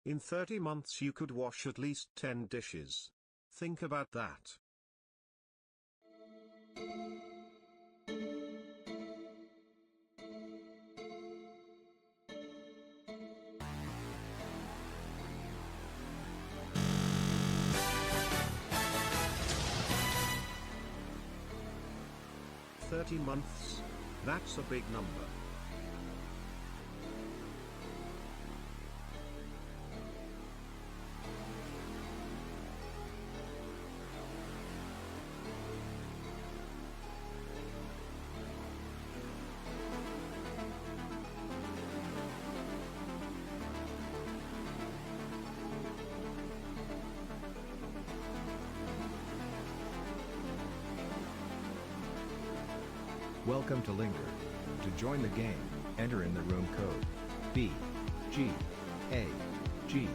In 30 months you could wash at least 10 dishes. Think about that. "30 months? That's a big number." Welcome to Linger. To join the game, enter in the room code B G A G.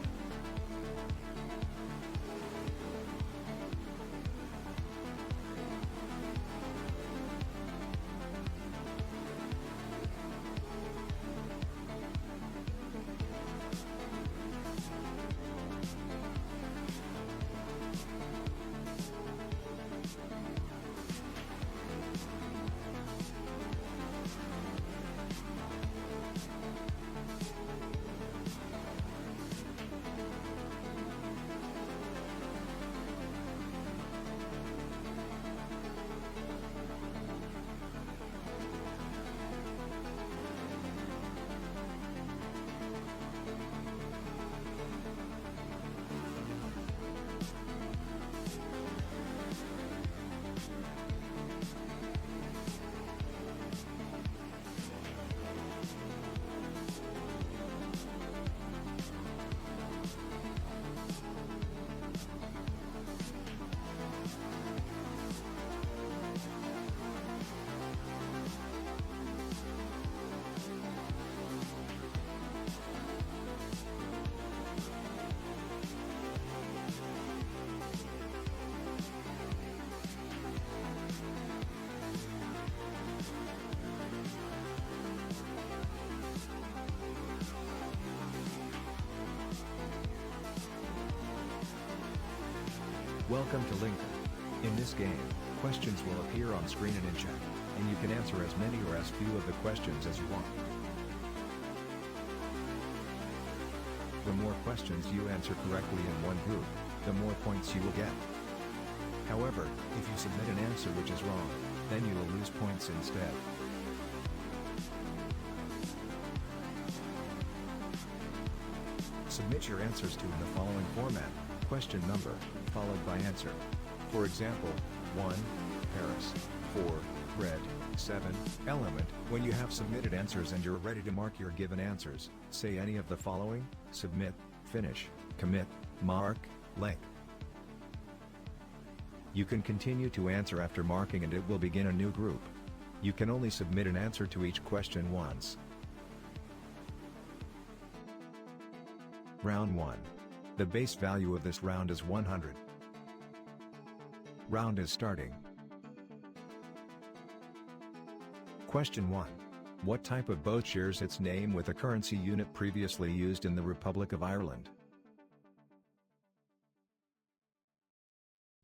Welcome to Linger. In this game, questions will appear on screen and in chat, and you can answer as many or as few of the questions as you want. The more questions you answer correctly in one group, the more points you will get. However, if you submit an answer which is wrong, then you will lose points instead. Submit your answers to in the following format: question number, followed by answer. For example, 1, Paris, 4, red, 7, element. When you have submitted answers and you're ready to mark your given answers, say any of the following: submit, finish, commit, mark, length. You can continue to answer after marking and it will begin a new group. You can only submit an answer to each question once. Round 1. The base value of this round is 100. Round is starting. Question 1. What type of boat shares its name with a currency unit previously used in the Republic of Ireland?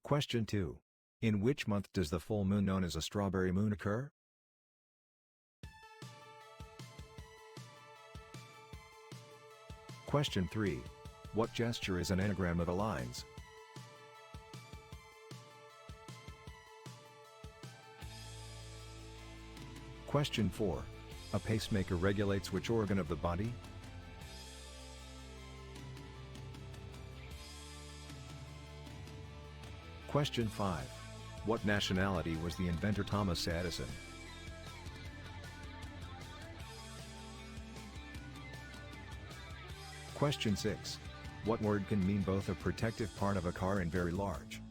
Question 2. In which month does the full moon known as a strawberry moon occur? Question 3. What gesture is an anagram of a lines? Question 4. A pacemaker regulates which organ of the body? Question 5. What nationality was the inventor Thomas Edison? Question 6. What word can mean both a protective part of a car and very large?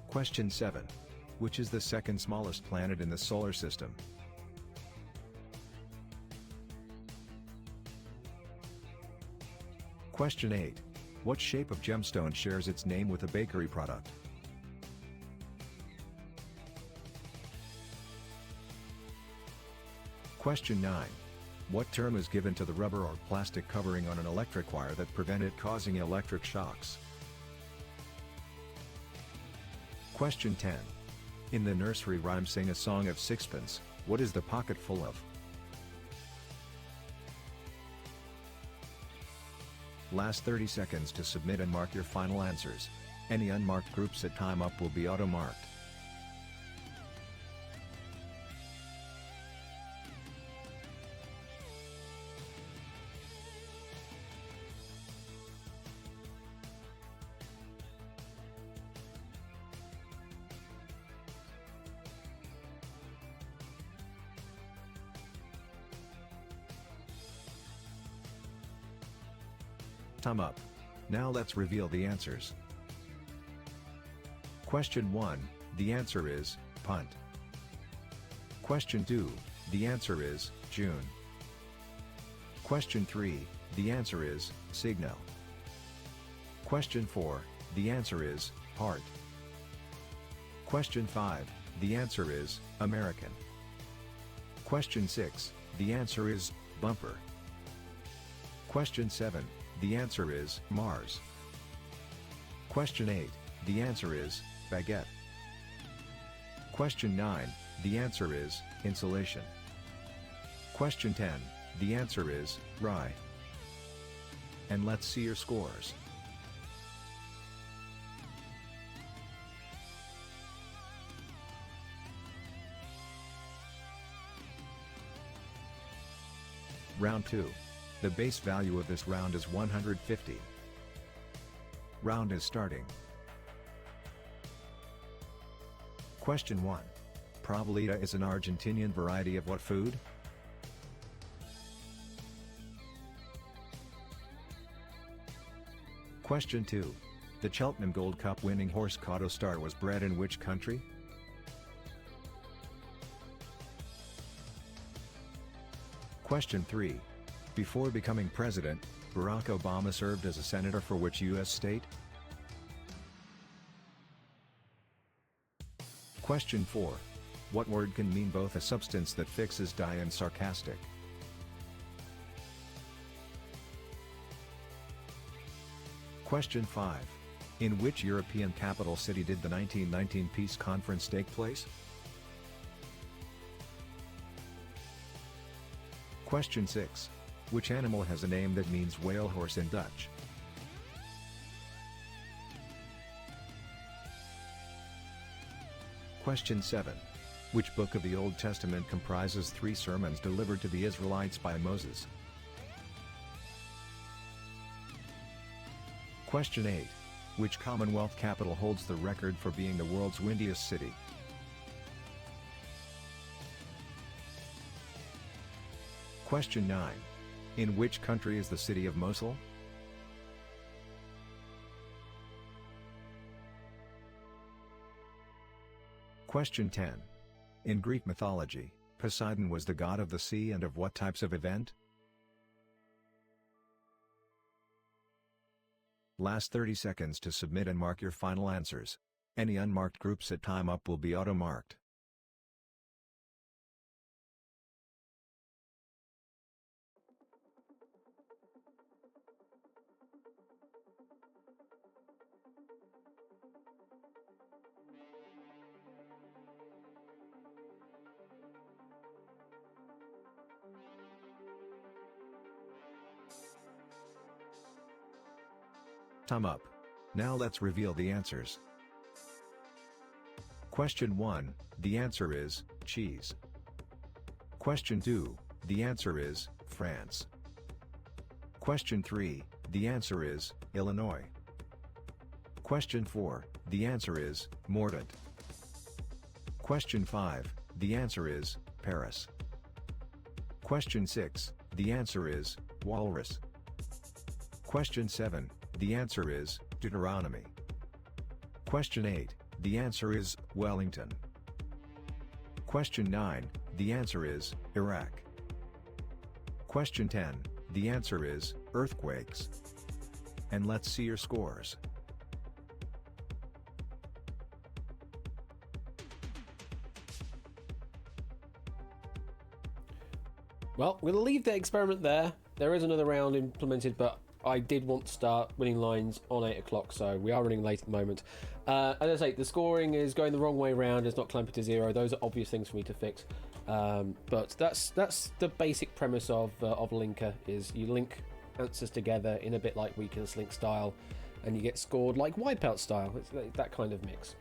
Question 7. Which is the second smallest planet in the solar system? Question 8. What shape of gemstone shares its name with a bakery product? Question 9. What term is given to the rubber or plastic covering on an electric wire that prevent it causing electric shocks? Question 10. In the nursery rhyme Sing a Song of Sixpence, what is the pocket full of? Last 30 seconds to submit and mark your final answers. Any unmarked groups at time up will be auto-marked. Time up. Now let's reveal the answers. Question 1, the answer is punt. Question 2, the answer is June. Question 3, the answer is signal. Question 4, the answer is heart. Question 5, the answer is American. Question 6, the answer is bumper. Question 7, the answer is Mars. Question 8, the answer is baguette. Question 9, the answer is insulation. Question 10, the answer is rye. And let's see your scores. Round 2. The base value of this round is 150. Round is starting. Question 1. Provolita is an Argentinian variety of what food? Question 2. The Cheltenham Gold Cup winning horse Cotto Star was bred in which country? Question 3. Before becoming president, Barack Obama served as a senator for which U.S. state? Question 4. What word can mean both a substance that fixes die and sarcastic? Question 5. In which European capital city did the 1919 peace conference take place? Question 6. Which animal has a name that means whale horse in Dutch? Question 7. Which book of the Old Testament comprises 3 sermons delivered to the Israelites by Moses? Question 8. Which Commonwealth capital holds the record for being the world's windiest city? Question 9. In which country is the city of Mosul? Question 10. In Greek mythology, Poseidon was the god of the sea and of what types of event? Last 30 seconds to submit and mark your final answers. Any unmarked groups at time up will be auto-marked. Time up. Now let's reveal the answers. Question 1, the answer is cheese. Question 2, the answer is France. Question 3, the answer is Illinois. Question 4, the answer is mordant. Question 5, the answer is Paris. Question 6, the answer is walrus. Question 7, the answer is Deuteronomy. Question 8, the answer is Wellington. Question 9, the answer is Iraq. Question 10, the answer is earthquakes. And let's see your scores. Well, we're going to leave the experiment there. There is another round implemented, but I did want to start winning lines on 8 o'clock, so we are running late at the moment. As I say, the scoring is going the wrong way round. It's not clamping to 0. Those are obvious things for me to fix. But that's the basic premise of Linker, is you link answers together in a bit like Weakest Link style, and you get scored like Wipeout style. It's that kind of mix.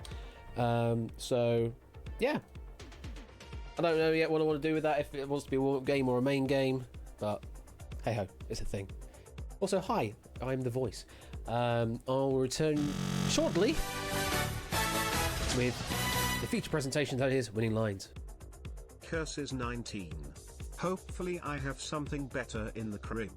So, yeah. I don't know yet what I want to do with that, if it wants to be a warm-up game or a main game, but hey-ho, it's a thing. Also, hi, I'm the voice. I'll return shortly with the feature presentation, that is, Winning Lines. Curses 19. Hopefully I have something better in the crib.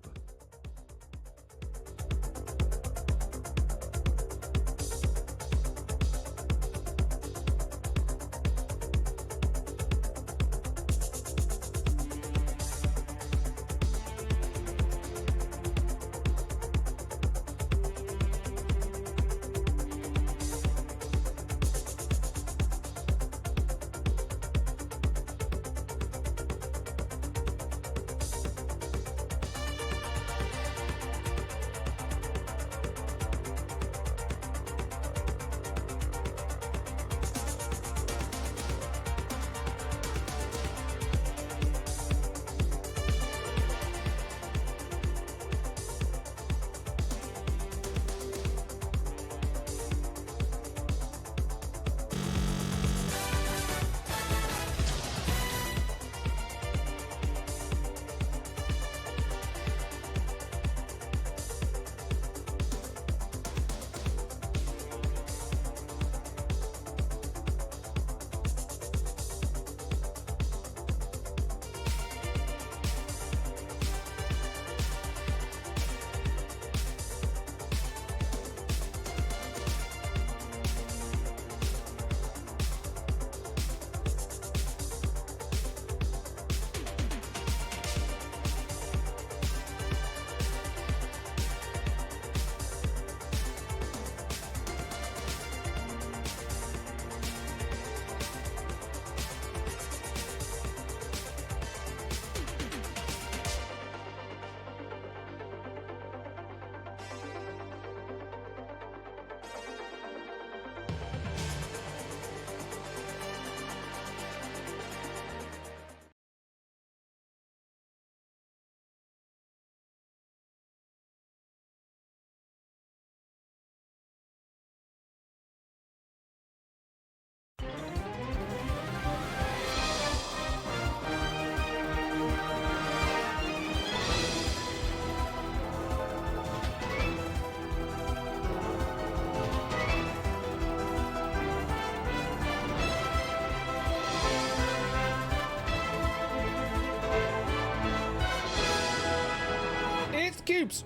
Cubes!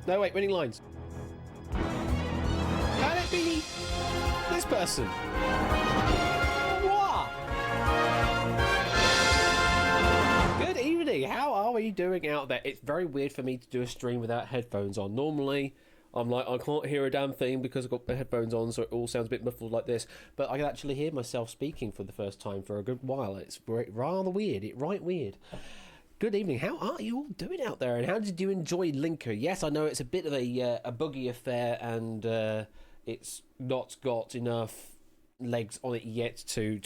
No, wait, Winning Lines. Can it be this person? What? Good evening, how are we doing out there? It's very weird for me to do a stream without headphones on. Normally, I'm like, I can't hear a damn thing because I've got my headphones on, so it all sounds a bit muffled like this. But I can actually hear myself speaking for the first time for a good while. It's rather weird, right weird. Good evening. How are you all doing out there, and how did you enjoy Linker? Yes, I know it's a bit of a buggy affair, and it's not got enough legs on it yet to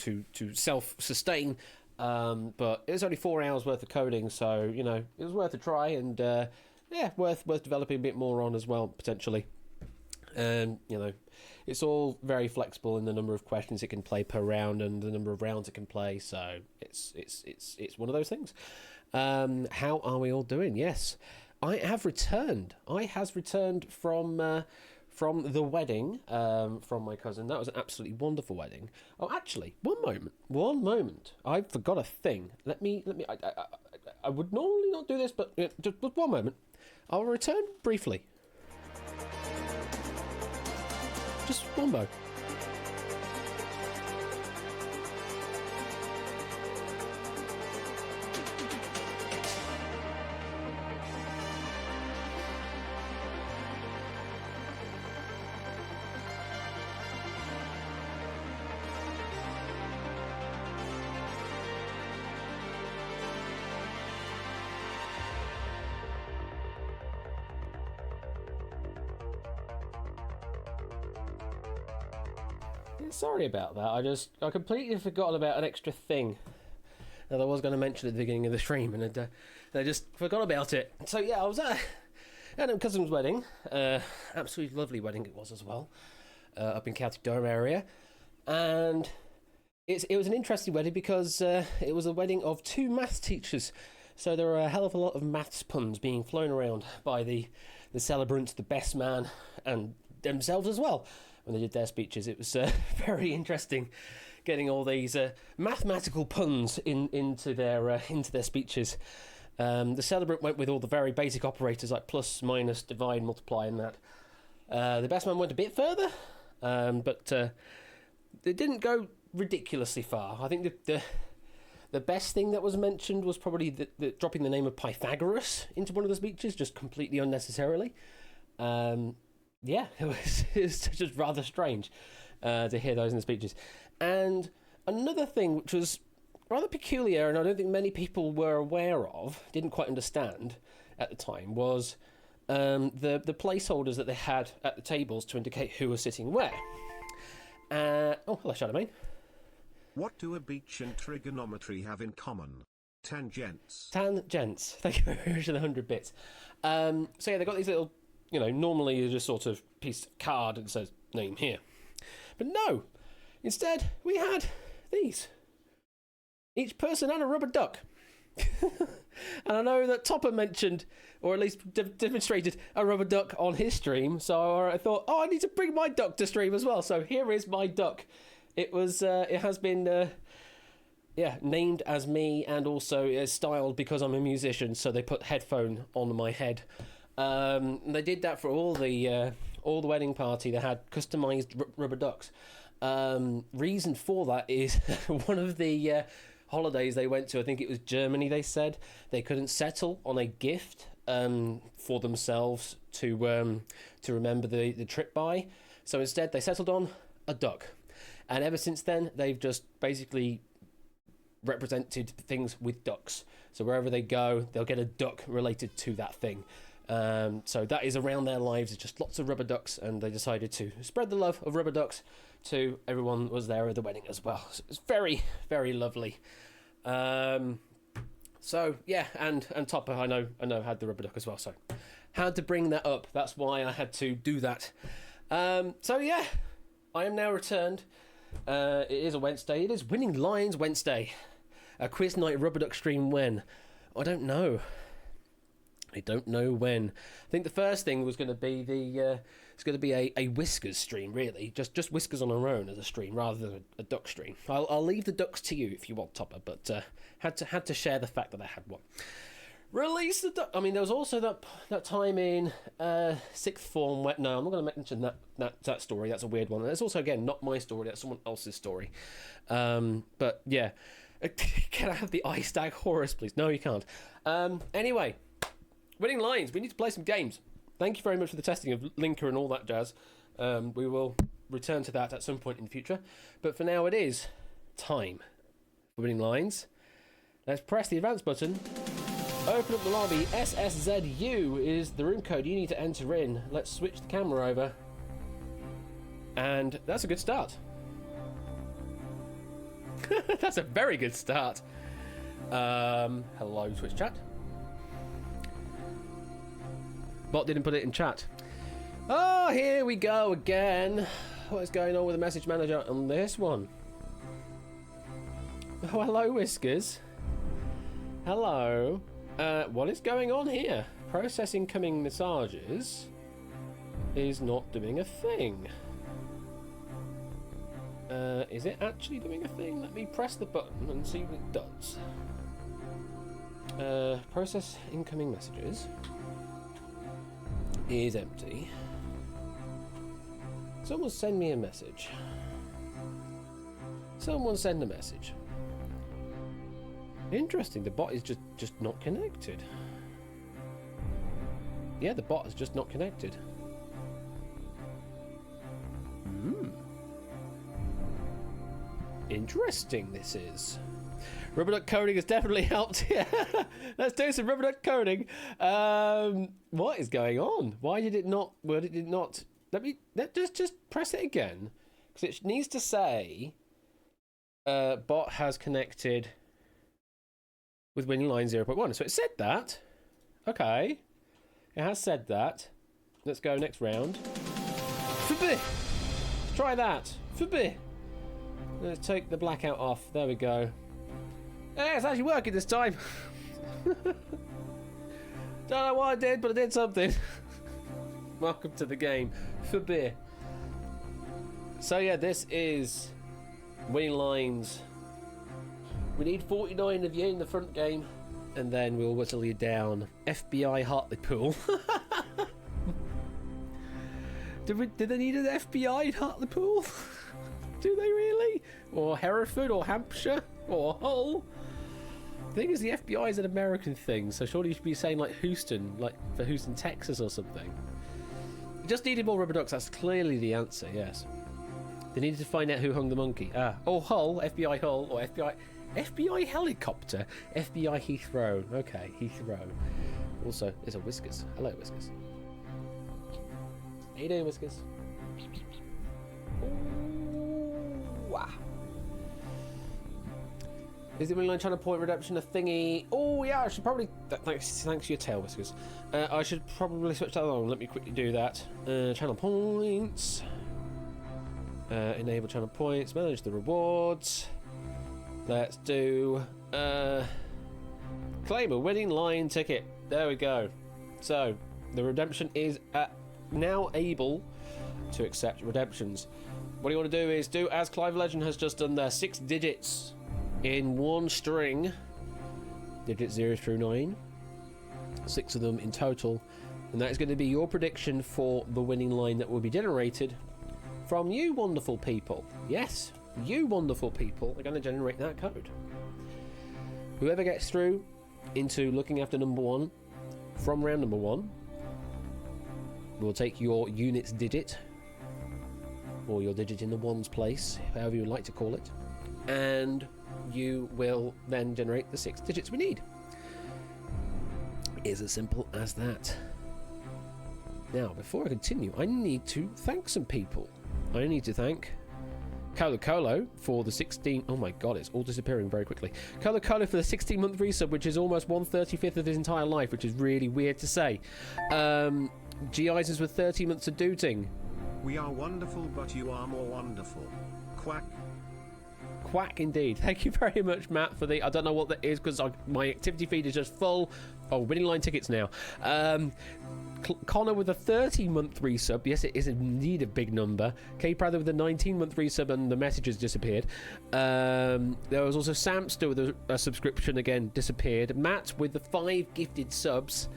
self-sustain. But it was only 4 hours worth of coding, so you know it was worth a try, and yeah, worth developing a bit more on as well potentially. And you know, it's all very flexible in the number of questions it can play per round and the number of rounds it can play. So it's one of those things. How are we all doing? Yes, I have returned. I has returned from the wedding from my cousin. That was an absolutely wonderful wedding. Oh, actually, one moment. I forgot a thing. Let me. I would normally not do this, but just 1 moment. I'll return briefly. Just one moment. Sorry about that. I completely forgot about an extra thing that I was going to mention at the beginning of the stream, and I just forgot about it. So yeah, I was at a cousin's wedding. Absolutely lovely wedding it was as well, up in County Durham area, and it was an interesting wedding because it was a wedding of 2 maths teachers. So there were a hell of a lot of maths puns being flown around by the celebrants, the best man, and themselves as well when they did their speeches. It was very interesting getting all these mathematical puns into their speeches. The celebrant went with all the very basic operators like plus, minus, divide, multiply, and that. The best man went a bit further, but it didn't go ridiculously far. I think the best thing that was mentioned was probably the dropping the name of Pythagoras into one of the speeches, just completely unnecessarily. Yeah, it was just rather strange to hear those in the speeches. And another thing which was rather peculiar, and I don't think many people were aware of, didn't quite understand at the time, was the placeholders that they had at the tables to indicate who was sitting where. Oh, hello, Shadowmane. What do a beach and trigonometry have in common? Tangents. Tangents. Thank you very much for the 100 bits. So yeah, they've got these little, normally you just sort of piece of card and says name here. But no, instead we had these. Each person had a rubber duck. And I know that Topper mentioned, or at least demonstrated, a rubber duck on his stream. So I thought, I need to bring my duck to stream as well. So here is my duck. It has been, named as me, and also styled because I'm a musician. So they put headphone on my head. They did that for all the wedding party. They had customized rubber ducks. Reason for that is one of the holidays they went to, I think it was Germany, they said they couldn't settle on a gift for themselves to remember the trip by. So instead they settled on a duck. And ever since then, they've just basically represented things with ducks. So wherever they go, they'll get a duck related to that thing. So that is around their lives. It's just lots of rubber ducks, and they decided to spread the love of rubber ducks to everyone who was there at the wedding as well. So it was very, very lovely. So yeah, and Topper, I know had the rubber duck as well. So had to bring that up. That's why I had to do that. So yeah, I am now returned. It is a Wednesday. It is Winning Lines Wednesday. A quiz night rubber duck stream when? I don't know when. I think the first thing was going to be it's going to be a Whiskers stream, really. Just Whiskers on her own as a stream rather than a duck stream. I'll leave the ducks to you if you want, Topper, but had to share the fact that I had one. Release the duck. I mean, there was also that time in sixth form where, no, I'm not going to mention that story. That's a weird one. It's also, again, not my story. That's someone else's story. But yeah, can I have the ice stag Horus, please? No, you can't. Anyway, Winning Lines. We need to play some games. Thank you very much for the testing of Linker and all that jazz. We will return to that at some point in the future. But for now, it is time for Winning Lines. Let's press the advance button. Open up the lobby. SSZU is the room code you need to enter in. Let's switch the camera over. And that's a good start. That's a very good start. Hello, Twitch chat. Bot didn't put it in chat. Oh, here we go again. What is going on with the message manager on this one? Oh, hello, Whiskers. Hello. What is going on here? Process incoming messages is not doing a thing. Is it actually doing a thing? Let me press the button and see what it does. Process incoming messages is empty. Someone send me a message. Someone send a message. Interesting, the bot is just not connected. Yeah, the bot is just not connected. Interesting this is. Rubber duck coding has definitely helped. Yeah, let's do some rubber duck coding. What is going on? Why did it not? Well, it did not. Let's just press it again. Because it needs to say bot has connected with winning line 0.1. So it said that. Okay. It has said that. Let's go next round. Let's try that. Let's take the blackout off. There we go. Yeah, it's actually working this time. Don't know what I did, but I did something. Welcome to the game. So yeah, this is winning lines. We need 49 of you in the front game, and then we'll whittle you down. FBI Hartlepool. Did they need an FBI in Hartlepool? Do they really? Or Hereford, or Hampshire, or Hull? The thing is, the FBI is an American thing, so surely you should be saying like Houston, like for Houston, Texas, or something. Just needed more rubber ducks. That's clearly the answer. Yes. They needed to find out who hung the monkey. Or Hull, FBI Hull, or FBI helicopter, FBI Heathrow. Okay, Heathrow. Also, there's a Whiskers. Hello, Whiskers. How you doing, Whiskers? Ooh, wow. Is the winning line trying to point redemption a thingy? Oh yeah, I should probably. Thanks for your tail, Whiskers. I should probably switch that along. Let me quickly do that. Channel points. Enable channel points. Manage the rewards. Let's do claim a winning line ticket. There we go. So the redemption is now able to accept redemptions. What you want to do is do as Clive Legend has just done there. 6 digits in one string. Digits 0 through 9. 6 of them in total. And that is going to be your prediction for the winning line that will be generated from you wonderful people. Yes, you wonderful people are going to generate that code. Whoever gets through into looking after number 1 from round number 1 will take your unit's digit, or your digit in the ones place, however you would like to call it, and you will then generate the 6 digits we need. It's as simple as that. Now, before I continue, I need to thank some people. I need to thank Colo for the 16... Oh my god, it's all disappearing very quickly. Colo for the 16-month resub, which is almost 1/35 of his entire life, which is really weird to say. G-Isers with 30 months of dooting. We are wonderful, but you are more wonderful. Quack. Quack indeed. Thank you very much, Matt, for the... I don't know what that is, because my activity feed is just full. Oh, winning line tickets now. Connor with a 30-month resub. Yes, it is indeed a big number. Kay Prather with a 19-month resub, and the message has disappeared. There was also Sam still with a subscription, again, disappeared. Matt with the 5 gifted subs.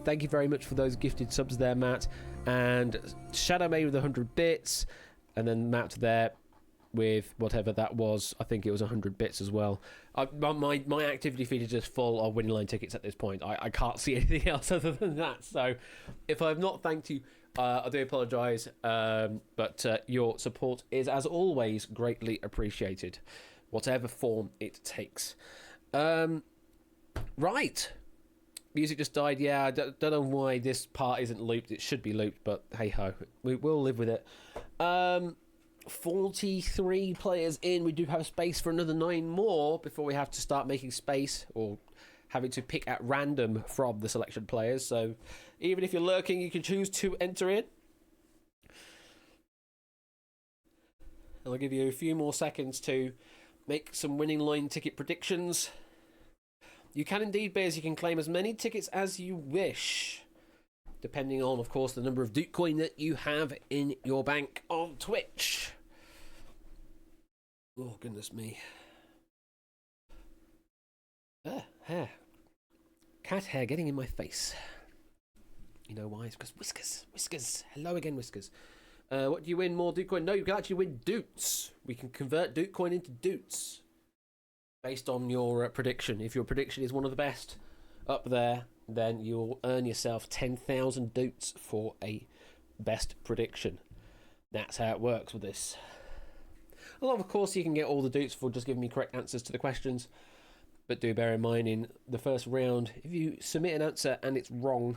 Thank you very much for those gifted subs there, Matt. And Shadow May with 100 bits. And then Matt there with whatever that was. I think it was 100 bits as well. My activity feed is just full of winning line tickets at this point. I can't see anything else other than that. So if I have not thanked you, I do apologise. But your support is, as always, greatly appreciated, whatever form it takes. Right. Music just died. Yeah, I don't know why this part isn't looped. It should be looped, but hey-ho. We'll live with it. 43 players in. We do have space for another 9 more before we have to start making space, or having to pick at random from the selection players. So even if you're lurking, you can choose to enter in. And I'll give you a few more seconds to make some winning line ticket predictions. You can indeed, Bears. You can claim as many tickets as you wish, depending on, of course, the number of Dukecoin that you have in your bank on Twitch. Oh, goodness me. Hair. Cat hair getting in my face. You know why? It's because Whiskers. Hello again, Whiskers. What do you win? More Dukecoin? No, you can actually win Doots. We can convert Dukecoin into Doots based on your prediction. If your prediction is one of the best up there, then you'll earn yourself 10,000 Doots for a best prediction. That's how it works with this. Although, of course, you can get all the Doots for just giving me correct answers to the questions. But do bear in mind, in the first round, if you submit an answer and it's wrong,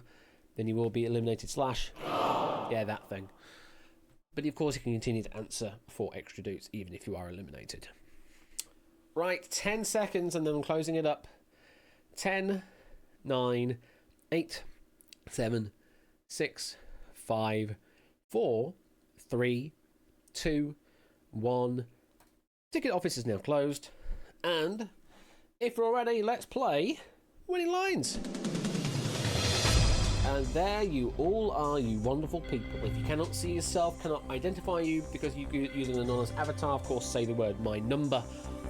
then you will be eliminated / yeah, that thing. But of course, you can continue to answer for extra dutes, even if you are eliminated. Right, 10 seconds, and then I'm closing it up. 10, 9, 8, 7, 6, 5, 4, 3, 2, 1. Ticket office is now closed. And if we're all ready, let's play Winning Lines. And there you all are, you wonderful people. If you cannot see yourself, cannot identify you because you're using an anonymous avatar, of course, say the word "my number,"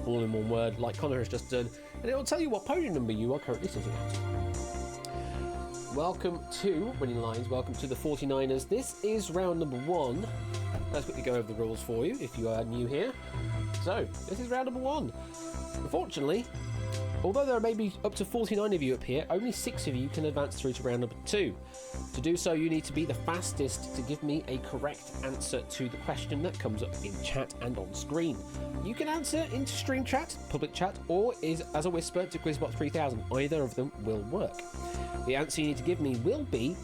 all in one word, like Connor has just done, and it will tell you what podium number you are currently sitting at. Welcome to Winning Lines, welcome to the 49ers. This is round number 1. Let's quickly go over the rules for you if you are new here. So, this is round number 1. Unfortunately, although there may be up to 49 of you up here, only 6 of you can advance through to round number 2. To do so, you need to be the fastest to give me a correct answer to the question that comes up in chat and on screen. You can answer into stream chat, public chat, or as a whisper to Quizbot 3000. Either of them will work. The answer you need to give me will be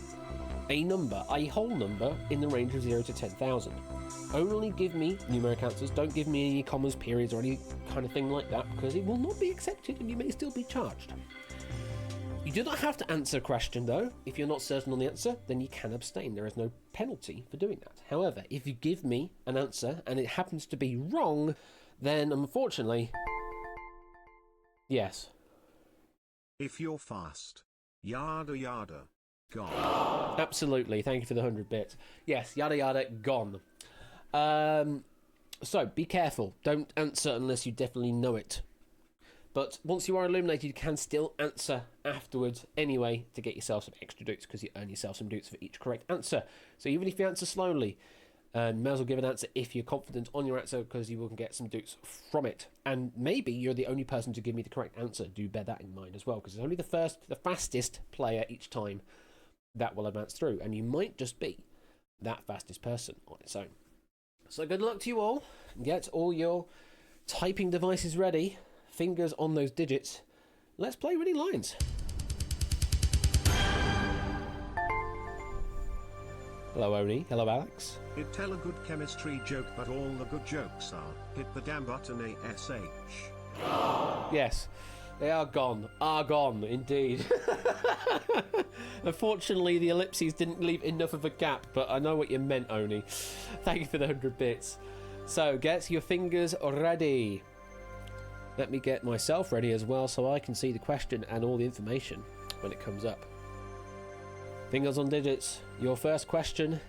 a number, a whole number, in the range of 0 to 10,000. Only give me numeric answers, don't give me any commas, periods, or any kind of thing like that, because it will not be accepted and you may still be charged. You do not have to answer a question, though. If you're not certain on the answer, then you can abstain. There is no penalty for doing that. However, if you give me an answer and it happens to be wrong, then unfortunately, yes. If you're fast, yada yada, gone. Absolutely, thank you for the 100 bits. Yes, yada yada, gone. So, be careful. Don't answer unless you definitely know it. But once you are eliminated, you can still answer afterwards anyway to get yourself some extra dutes, because you earn yourself some dutes for each correct answer. So even if you answer slowly, you may as well give an answer if you're confident on your answer, because you will get some dutes from it. And maybe you're the only person to give me the correct answer. Do bear that in mind as well, because it's only the fastest player each time that will advance through. And you might just be that fastest person on its own. So good luck to you all. Get all your typing devices ready. Fingers on those digits. Let's play Winning Lines. Hello, Oni. Hello, Alex. It tell a good chemistry joke, but all the good jokes are hit the damn button ASH. Yes, they are gone. Are gone, indeed. Unfortunately, the ellipses didn't leave enough of a gap, but I know what you meant, Oni. Thank you for the 100 bits. So, get your fingers ready. Let me get myself ready as well so I can see the question and all the information when it comes up. Fingers on digits. Your first question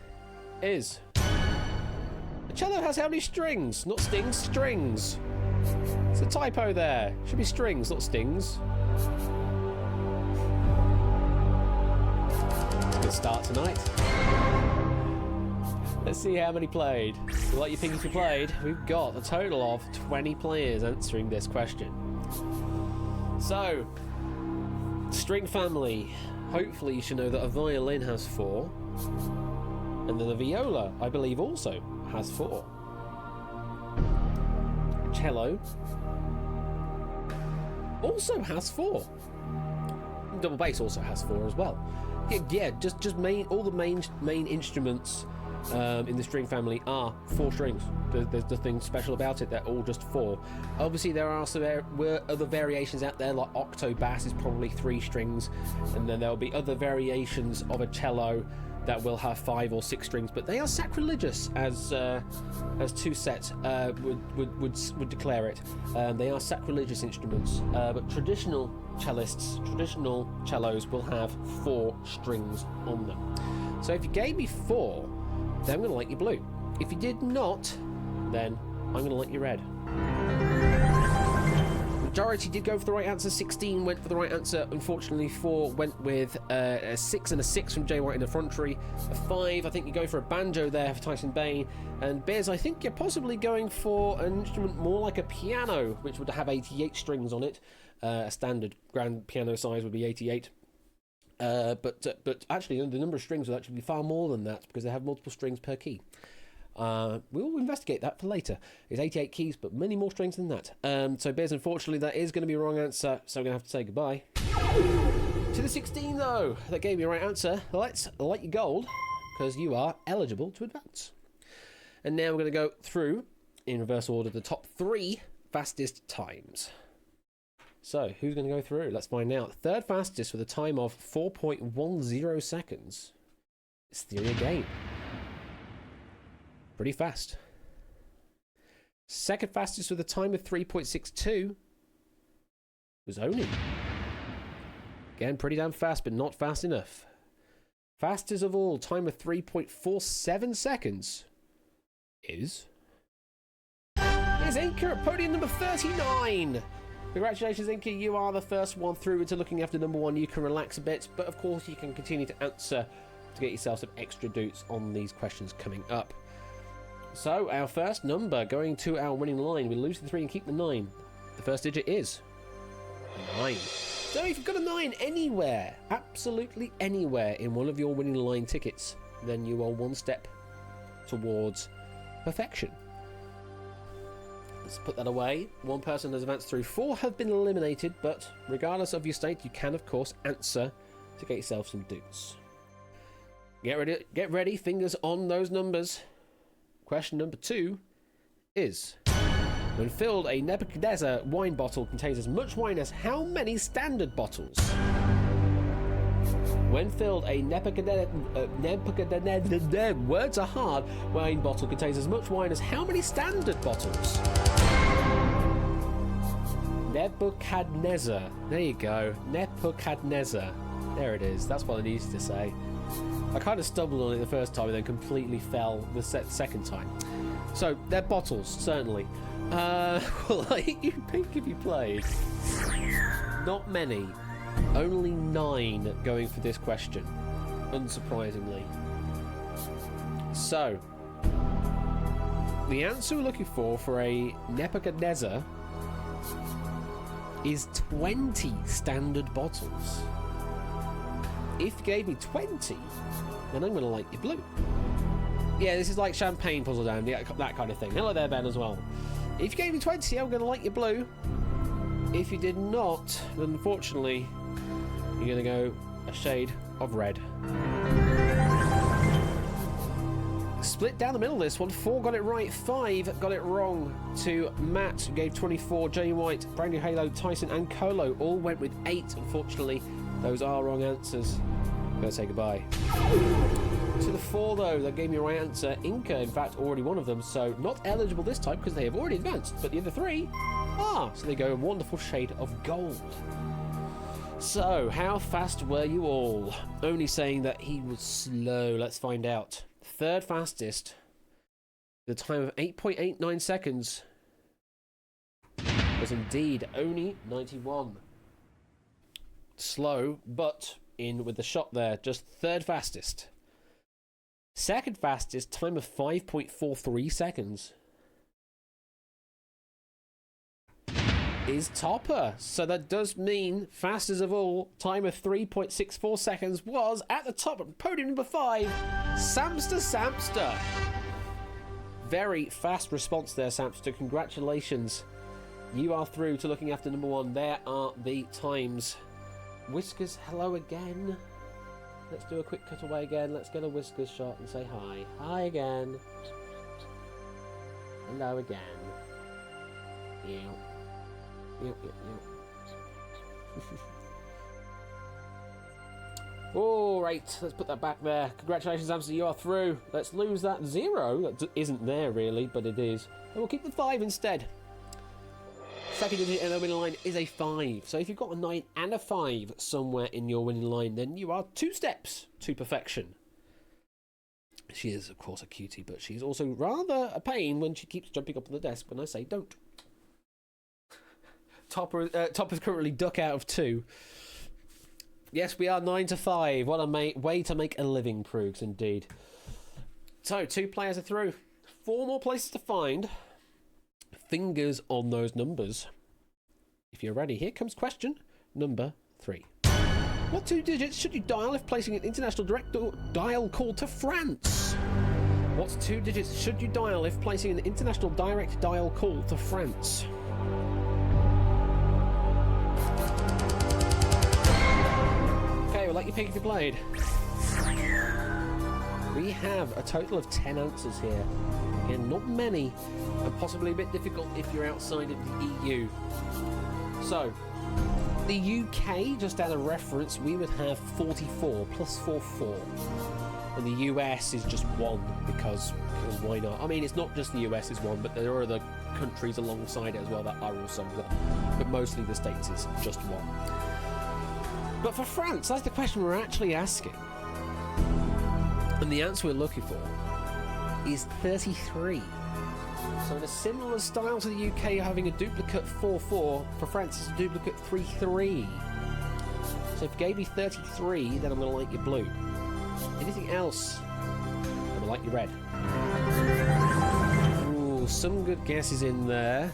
is... A cello has how many strings? Not stings, strings. It's a typo there. Should be strings, not stings. Good start tonight. Let's see how many played. You like your things we played? We've got a total of 20 players answering this question. So, string family. Hopefully you should know that a violin has 4. And then a viola, I believe, also has 4. Cello also has 4. Double bass also has 4 as well. Yeah, just all the main instruments in the string family are 4 strings. There's nothing special about it. They're all just 4. Obviously, there are other variations out there, like octo bass is probably 3 strings, and then there'll be other variations of a cello that will have 5 or 6 strings, but they are sacrilegious, as Two Set would declare it. They are sacrilegious instruments, but traditional cellos will have 4 strings on them. So if you gave me 4, then I'm going to light you blue. If you did not, then I'm going to light you red. Majority did go for the right answer. 16 went for the right answer. Unfortunately, 4 went with a 6 and a 6 from Jay White in effrontery. A 5, I think you go for a banjo there for Tyson Bain. And Bez, I think you're possibly going for an instrument more like a piano, which would have 88 strings on it. A standard grand piano size would be 88. But actually, the number of strings will actually be far more than that, because they have multiple strings per key. We'll investigate that for later. It's 88 keys, but many more strings than that. So, Bez, unfortunately, that is going to be a wrong answer, so I'm going to have to say goodbye. To the 16, though, that gave me a right answer. Let's light you gold, because you are eligible to advance. And now we're going to go through, in reverse order, the top 3 fastest times. So, who's going to go through? Let's find out. Third fastest with a time of 4.10 seconds. It's Theory Again. Pretty fast. Second fastest with a time of 3.62 was Oni. Again, pretty damn fast, but not fast enough. Fastest of all, time of 3.47 seconds is Inca at podium number 39. Congratulations, Inca. You are the first one through into looking after number 1. You can relax a bit, but of course you can continue to answer to get yourself some extra doots on these questions coming up. So, our first number going to our winning line. We lose the 3 and keep the 9. The first digit is 9. So if you've got a 9 anywhere, absolutely anywhere in one of your winning line tickets, then you are one step towards perfection. Let's put that away. One person has advanced through. 4 have been eliminated, but regardless of your state, you can, of course, answer to get yourself some doots. Get ready, fingers on those numbers. Question number 2 is... When filled, a Nebuchadnezzar wine bottle contains as much wine as how many standard bottles? When filled, a Nebuchadnezzar words are hard, wine bottle contains as much wine as how many standard bottles? Nebuchadnezzar. There you go. Nebuchadnezzar. There it is. That's what I needed to say. I kind of stumbled on it the first time and then completely fell the second time. So, they're bottles, certainly. Well, you pink if you played. Not many. Only 9 going for this question, unsurprisingly. So, the answer we're looking for a Nebuchadnezzar is 20 standard bottles. If you gave me 20, then I'm going to like your blue. Yeah, this is like champagne puzzle down, that kind of thing. Hello there, Ben, as well. If you gave me 20, I'm going to like your blue. If you did not, then unfortunately, you're going to go a shade of red. Split down the middle this one. 4 got it right, 5 got it wrong to Matt, who gave 24, Jay White, Brand New Halo, Tyson and Colo all went with 8. Unfortunately, those are wrong answers. I'm going to say goodbye. To the 4 though, that gave me the right answer. Inca, in fact, already one of them, so not eligible this time because they have already advanced. But the other 3 are, so they go a wonderful shade of gold. So, how fast were you all? Only saying that he was slow. Let's find out. Third fastest, the time of 8.89 seconds, was indeed only 91. Slow, but in with the shot there. Just third fastest. Second fastest, time of 5.43 seconds, is Topper. So that does mean fastest of all, time of 3.64 seconds, was at the top of podium number 5, Samster. Very fast response there, Samster. Congratulations. You are through to looking after number 1. There are the times. Whiskers, hello again. Let's do a quick cutaway again. Let's get a Whiskers shot and say hi. Hi again. Hello again. Ew. Alright, let's put that back there. Congratulations, Amster, you are through. Let's lose that 0. That isn't there, really, but it is. And we'll keep the 5 instead. Second digit in the winning line is a 5. So if you've got a 9 and a 5 somewhere in your winning line, then you are 2 steps to perfection. She is, of course, a cutie, but she's also rather a pain when she keeps jumping up on the desk when I say don't. Topper's currently duck out of 2. Yes, we are 9 to 5. What a way to make a living, Proogs, indeed. So, 2 players are through. 4 more places to find. Fingers on those numbers. If you're ready, here comes question number 3. What 2 digits should you dial if placing an international direct dial call to France? What 2 digits should you dial if placing an international direct dial call to France? Okay, well, like you pick if you played. We have a total of 10 answers here. Again, not many, and possibly a bit difficult if you're outside of the EU. So, the UK, just as a reference, we would have 44 plus 4. And the US is just 1 because why not? I mean, it's not just the US is 1, but there are other countries alongside it as well that are also 1. But mostly the States is just 1. But for France, that's the question we're actually asking. And the answer we're looking for is 33. So in a similar style to the UK having a duplicate 4-4, for France it's a duplicate 3-3. So if you gave me 33, then I'm going to like your blue. Anything else, I'm going to like your red. Ooh, some good guesses in there.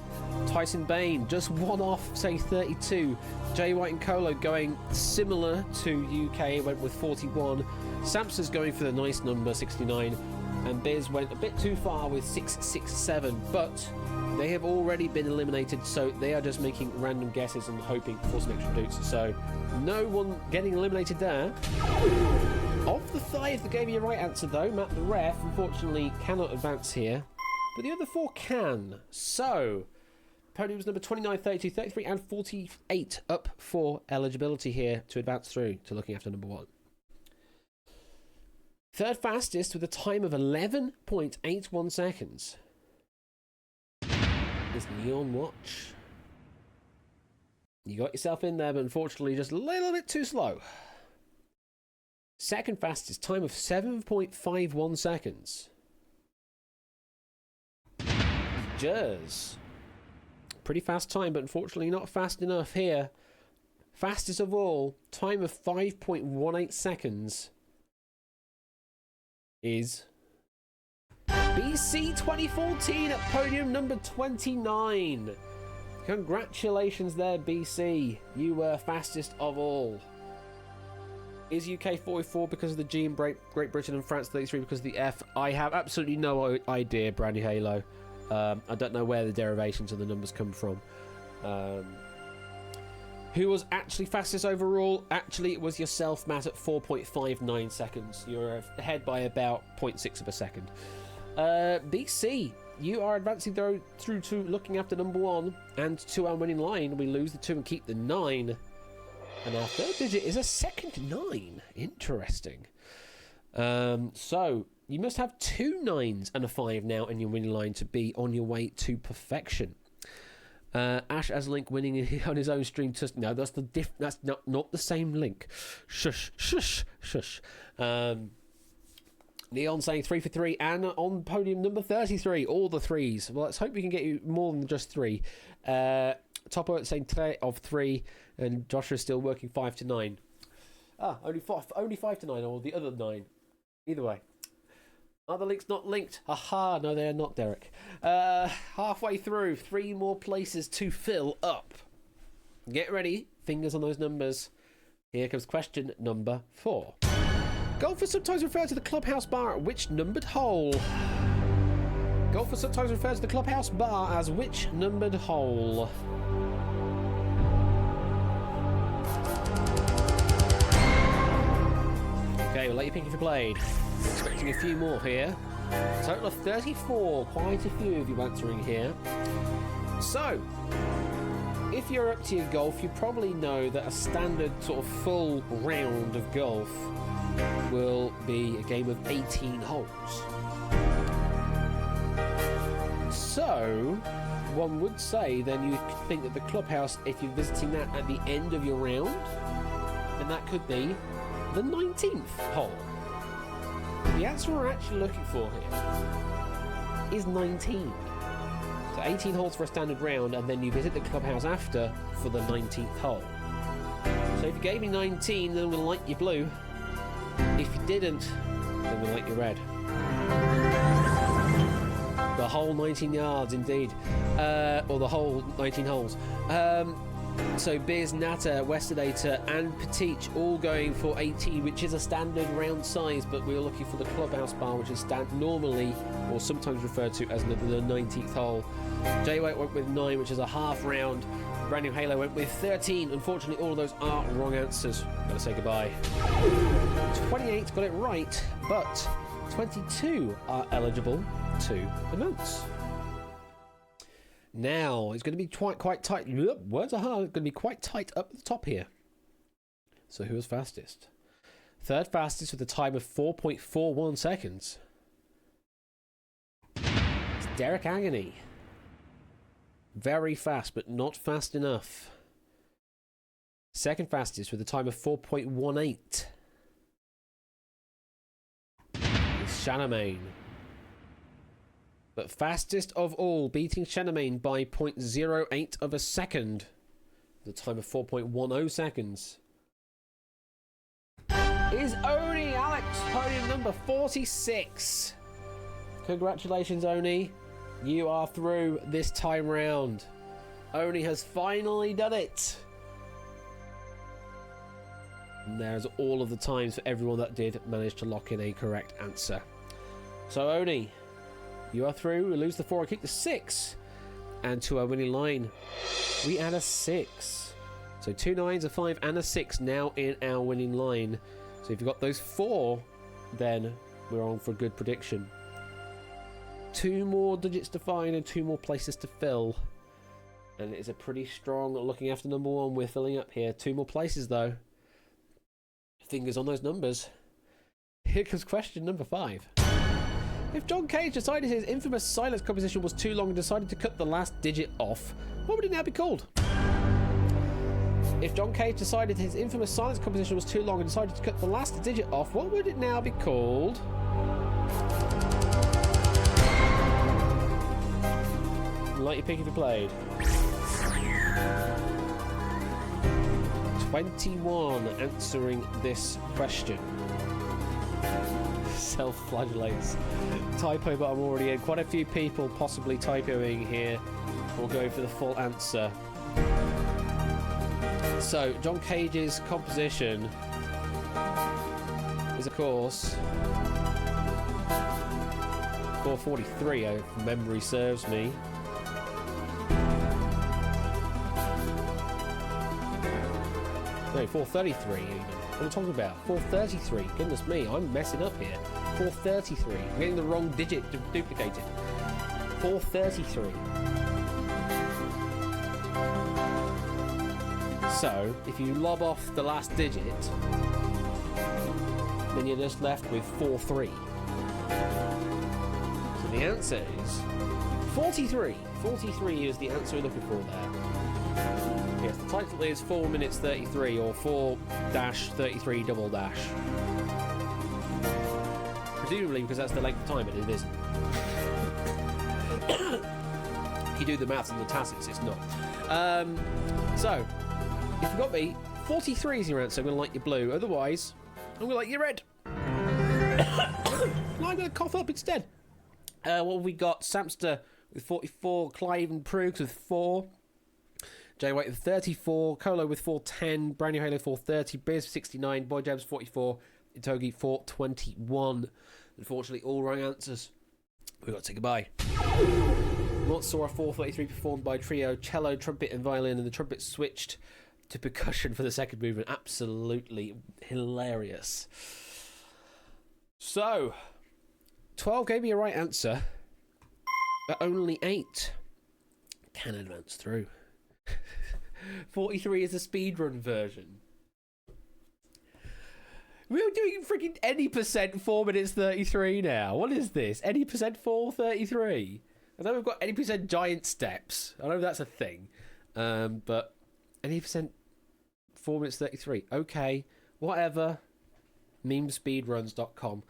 Tyson Bain, just one off, say 32. Jay White and Colo going similar to UK, went with 41. Samson's going for the nice number, 69. And Biz went a bit too far with 667, but they have already been eliminated, so they are just making random guesses and hoping for some extra dukes. So no one getting eliminated there. Of the 5 that gave you a right answer, though, Matt the Ref unfortunately cannot advance here, but the other 4 can. So podiums number 29, 32, 33, and 48 up for eligibility here to advance through to looking after number 1. Third fastest with a time of 11.81 seconds is Neon Watch. You got yourself in there, but unfortunately just a little bit too slow. Second fastest, time of 7.51 seconds. Jers. Pretty fast time, but unfortunately not fast enough here. Fastest of all, time of 5.18 seconds is BC 2014 at podium number 29. Congratulations there, BC. You were fastest of all. Is UK 44 because of the G in Great Britain and France 33 because of the F? I have absolutely no idea, Brandy Halo. I don't know where the derivations of the numbers come from. Who was actually fastest overall? Actually, it was yourself, Matt, at 4.59 seconds. You're ahead by about 0.6 of a second. BC, you are advancing through to looking after number 1 and to our winning line. We lose the 2 and keep the 9. And our third digit is a second 9. Interesting. So, you must have 2 9s and a 5 now in your winning line to be on your way to perfection. Ash as Link winning on his own stream. No, that's that's not the same Link. Shush, shush, shush. Neon saying 3 for 3 and on podium number 33, all the 3s. Well, let's hope we can get you more than just 3. Topo saying 3 of 3, and Joshua is still working 5 to 9. Only 5 to 9, or the other 9. Either way. Are the links not linked? Aha, no they are not, Derek. Halfway through, 3 more places to fill up. Get ready, fingers on those numbers. Here comes question number 4. Golfers sometimes refer to the clubhouse bar at which numbered hole? Golfers sometimes refer to the clubhouse bar as which numbered hole? Okay, we'll let you pick if you played. Expecting a few more here. Total of 34, quite a few of you answering here. So, if you're up to your golf, you probably know that a standard sort of full round of golf will be a game of 18 holes. So, one would say then you could think that the clubhouse, if you're visiting that at the end of your round, then that could be the 19th hole. The answer we're actually looking for here is 19. So 18 holes for a standard round, and then you visit the clubhouse after for the 19th hole. So if you gave me 19, then we'll light your blue. If you didn't, then we'll light your red. The whole 19 yards, indeed. Or the whole 19 holes. So Beers, Natter, Westerdator and Petite all going for 18, which is a standard round size, but we're looking for the clubhouse bar, which is normally or sometimes referred to as the 19th hole. Jay White went with 9, which is a half round. Brand New Halo went with 13. Unfortunately, all of those are wrong answers. Gotta say goodbye. 28 got it right, but 22 are eligible to announce. Now, it's going to be quite tight. Words are hard. It's going to be quite tight up at the top here. So who was fastest? Third fastest with a time of 4.41 seconds. It's Derek Agony. Very fast, but not fast enough. Second fastest with a time of 4.18. It's Shanamain. But fastest of all, beating Shanamain by 0.08 of a second. The time of 4.10 seconds. Is Oni Alex, podium number 46. Congratulations, Oni. You are through this time round. Oni has finally done it. And there's all of the times for everyone that did manage to lock in a correct answer. So, Oni, you are through. We lose the 4 and kick the 6. And to our winning line, we add a 6. So 2 9s, a 5, and a 6 now in our winning line. So if you've got those 4, then we're on for a good prediction. 2 more digits to find and 2 more places to fill. And it is a pretty strong looking after number 1. We're filling up here. 2 more places though. Fingers on those numbers. Here comes question number 5. If John Cage decided his infamous silence composition was too long and decided to cut the last digit off, what would it now be called? If John Cage decided his infamous silence composition was too long and decided to cut the last digit off, what would it now be called? Like your pick if you played. 21 answering this question. Self-flagellates. Typo, but I'm already in. Quite a few people possibly typoing here. We'll go for the full answer. So, John Cage's composition is, of course, 443, if memory serves me. No, 433 even. What am I talking about? 433. Goodness me, I'm messing up here. 433. I'm getting the wrong digit duplicated. 433. So, if you lob off the last digit, then you're just left with 43. So the answer is 43. 43 is the answer we're looking for there. Yes, the title is 4 minutes 33 or 4-33 double dash. Presumably because that's the length of time, but it isn't. You do the maths and the tacits, it's not. So, if you got me, 43 is your answer. I'm going to like your blue. Otherwise, I'm going to like your red. I'm going to cough up instead. What have we got? Samster with 44. Clive and Proogs with 4. Jay White with 34. Colo with 410. Brand New Halo 430. Biz 69. Boy Jabs 44. Itogi 421. Unfortunately, all wrong answers. We've got to say goodbye. Not saw a 433 performed by trio, cello, trumpet, and violin, and the trumpet switched to percussion for the second movement. Absolutely hilarious. So, 12 gave me a right answer, but only 8 can advance through. 43 is the speedrun version. We're doing freaking any percent 4 minutes 33 now. What is this? Any percent 4:33? I know we've got any percent giant steps. I know that's a thing. But any percent 4 minutes 33. Okay, whatever. Memespeedruns.com.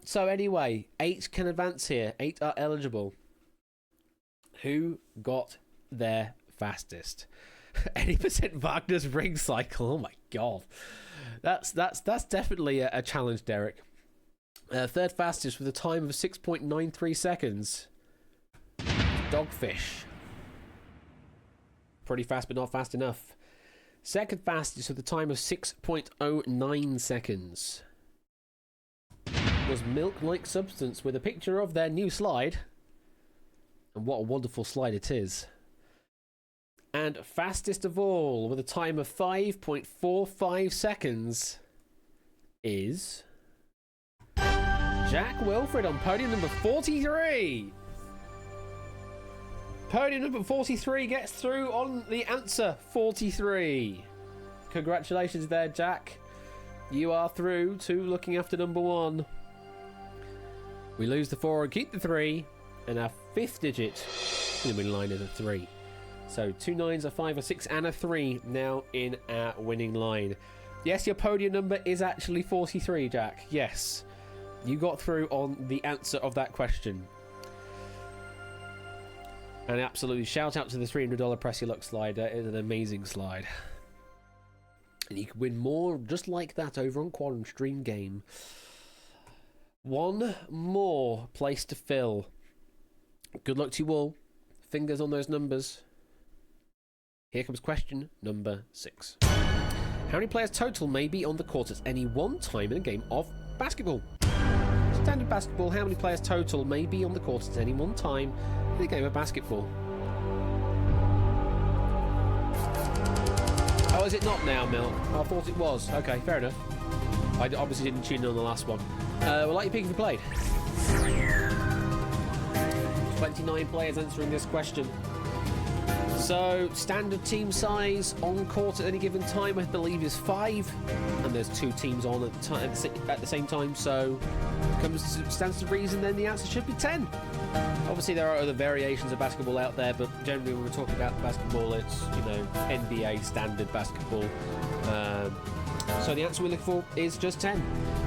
So anyway, 8 can advance here. 8 are eligible. Who got there fastest? Any percent Wagner's ring cycle. Oh my god. That's definitely a challenge, Derek. Third fastest with a time of 6.93 seconds. Dogfish. Pretty fast, but not fast enough. Second fastest with a time of 6.09 seconds. Was Milk-like Substance with a picture of their new slide. And what a wonderful slide it is. And fastest of all, with a time of 5.45 seconds, is Jack Wilfred on podium number 43. Podium number 43 gets through on the answer 43. Congratulations there, Jack. You are through to looking after number 1. We lose the 4 and keep the 3. And our 5th digit in the winning line is a 3. So 2 9s, a 5, a 6, and a 3 now in our winning line. Yes, your podium number is actually 43, Jack. Yes. You got through on the answer of that question. And absolutely shout out to the $300 Press Your Luck slide. That is an amazing slide. And you can win more just like that over on Quantum Stream Game. One more place to fill. Good luck to you all. Fingers on those numbers. Here comes question number 6. How many players total may be on the court at any one time in a game of basketball? Standard basketball, how many players total may be on the court at any one time in a game of basketball? Oh, is it not now, Mel? I thought it was. Okay, fair enough. I obviously didn't tune in on the last one. Well, like you pick if you played. 29 players answering this question. So, standard team size on court at any given time, I believe, is 5. And there's 2 teams on at the same time, so stands to reason then the answer should be 10. Obviously, there are other variations of basketball out there, but generally when we're talking about basketball, it's, you know, NBA standard basketball. So the answer we look for is just 10.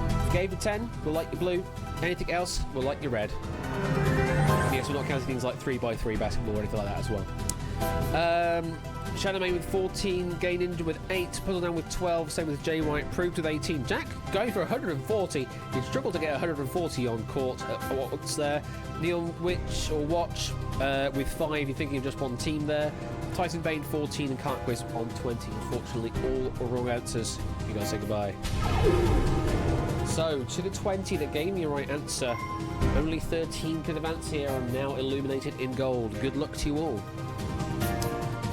If you gave it 10, we'll like your blue. Anything else, we'll like your red. Yes, we're not counting things like 3x3 basketball or anything like that as well. Shadow Main with 14, Gain Ninja with 8, Puzzle Down with 12, same with Jay White, Proved with 18. Jack going for 140. He struggled to get 140 on court. What's there? Neil Witch or Watch with 5. You're thinking of just one team there. Tyson Bain 14 and Cart Quiz on 20. Unfortunately, all wrong answers. You gotta say goodbye. So, to the 20 that gave me a right answer, only 13 could advance here and now illuminated in gold. Good luck to you all.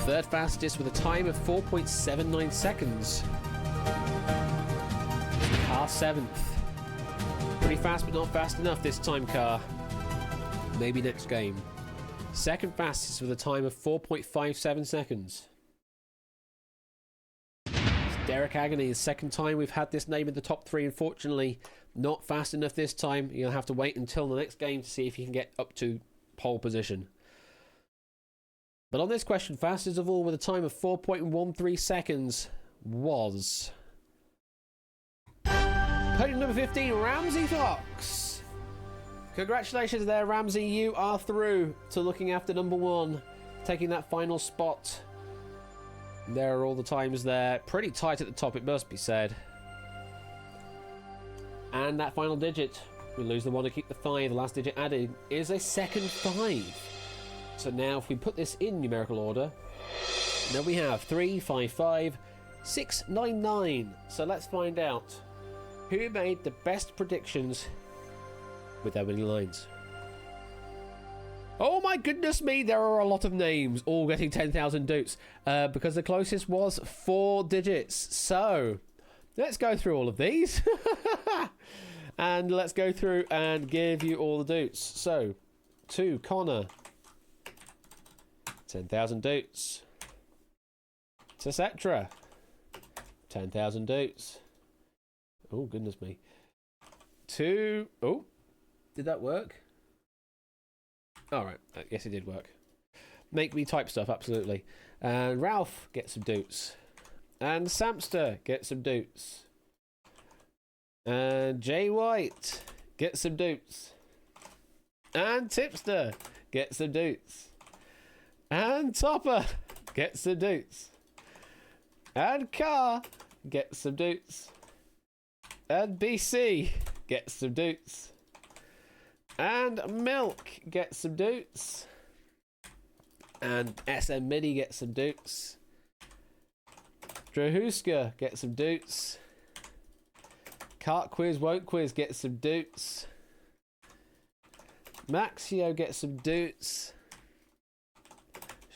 Third fastest with a time of 4.79 seconds. Car 7th. Pretty fast, but not fast enough this time, Car. Maybe next game. Second fastest with a time of 4.57 seconds. Derek Agony, the second time we've had this name in the top 3. Unfortunately, not fast enough this time. You'll have to wait until the next game to see if you can get up to pole position. But on this question, fastest of all with a time of 4.13 seconds was podium number 15, Ramsey Fox. Congratulations there, Ramsey. You are through to looking after number 1, taking that final spot. There are all the times there. Pretty tight at the top, it must be said. And that final digit, we lose the 1 to keep the 5. The last digit added is a second 5. So now if we put this in numerical order, now we have 3, 5, 5, 6, 9, 9. So let's find out who made the best predictions with their winning lines. Oh my goodness me, there are a lot of names all getting 10,000 doots because the closest was 4 digits. So let's go through all of these and let's go through and give you all the doots. So to Connor, 10,000 doots. To Cetra, 10,000 doots. Oh goodness me. To, oh, did that work? Alright, yes it did work. Make me type stuff, absolutely. And Ralph gets some doots. And Samster gets some doots. And Jay White gets some doots. And Tipster gets some doots. And Topper gets some doots. And Car gets some doots. And BC gets some doots. And Milk gets some doots. And SM Mini gets some doots. Drahuska gets some doots. Cart Quiz Won't Quiz gets some doots. Maxio gets some doots.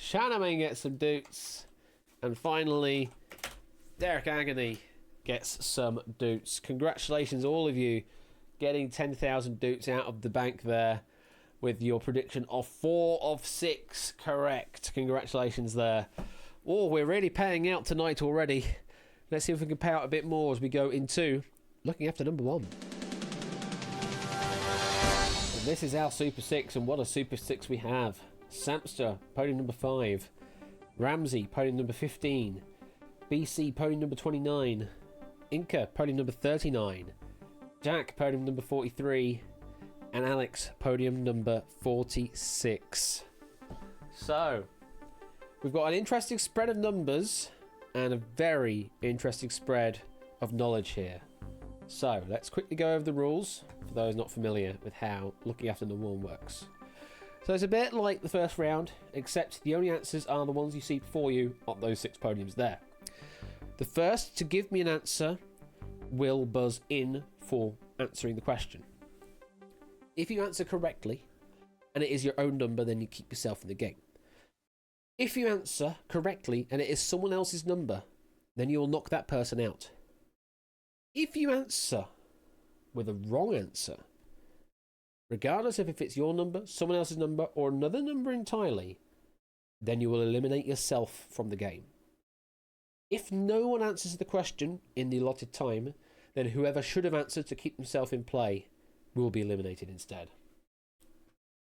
Shanaman gets some doots. And finally, Derek Agony gets some doots. Congratulations all of you getting 10,000 dutes out of the bank there with your prediction of 4 of 6 correct. Congratulations there. Oh, we're really paying out tonight already. Let's see if we can pay out a bit more as we go into looking after number 1. And this is our Super 6, and what a Super 6 we have. Samster, podium number 5. Ramsey, podium number 15. BC, podium number 29. Inca, podium number 39. Jack, podium number 43. And Alex, podium number 46. So, we've got an interesting spread of numbers and a very interesting spread of knowledge here. So, let's quickly go over the rules for those not familiar with how looking after number 1 works. So it's a bit like the first round, except the only answers are the ones you see before you on those 6 podiums there. The first to give me an answer will buzz in for answering the question. If you answer correctly, and it is your own number, then you keep yourself in the game. If you answer correctly, and it is someone else's number, then you will knock that person out. If you answer with a wrong answer, regardless of if it's your number, someone else's number, or another number entirely, then you will eliminate yourself from the game. If no one answers the question in the allotted time, then whoever should have answered to keep himself in play will be eliminated instead.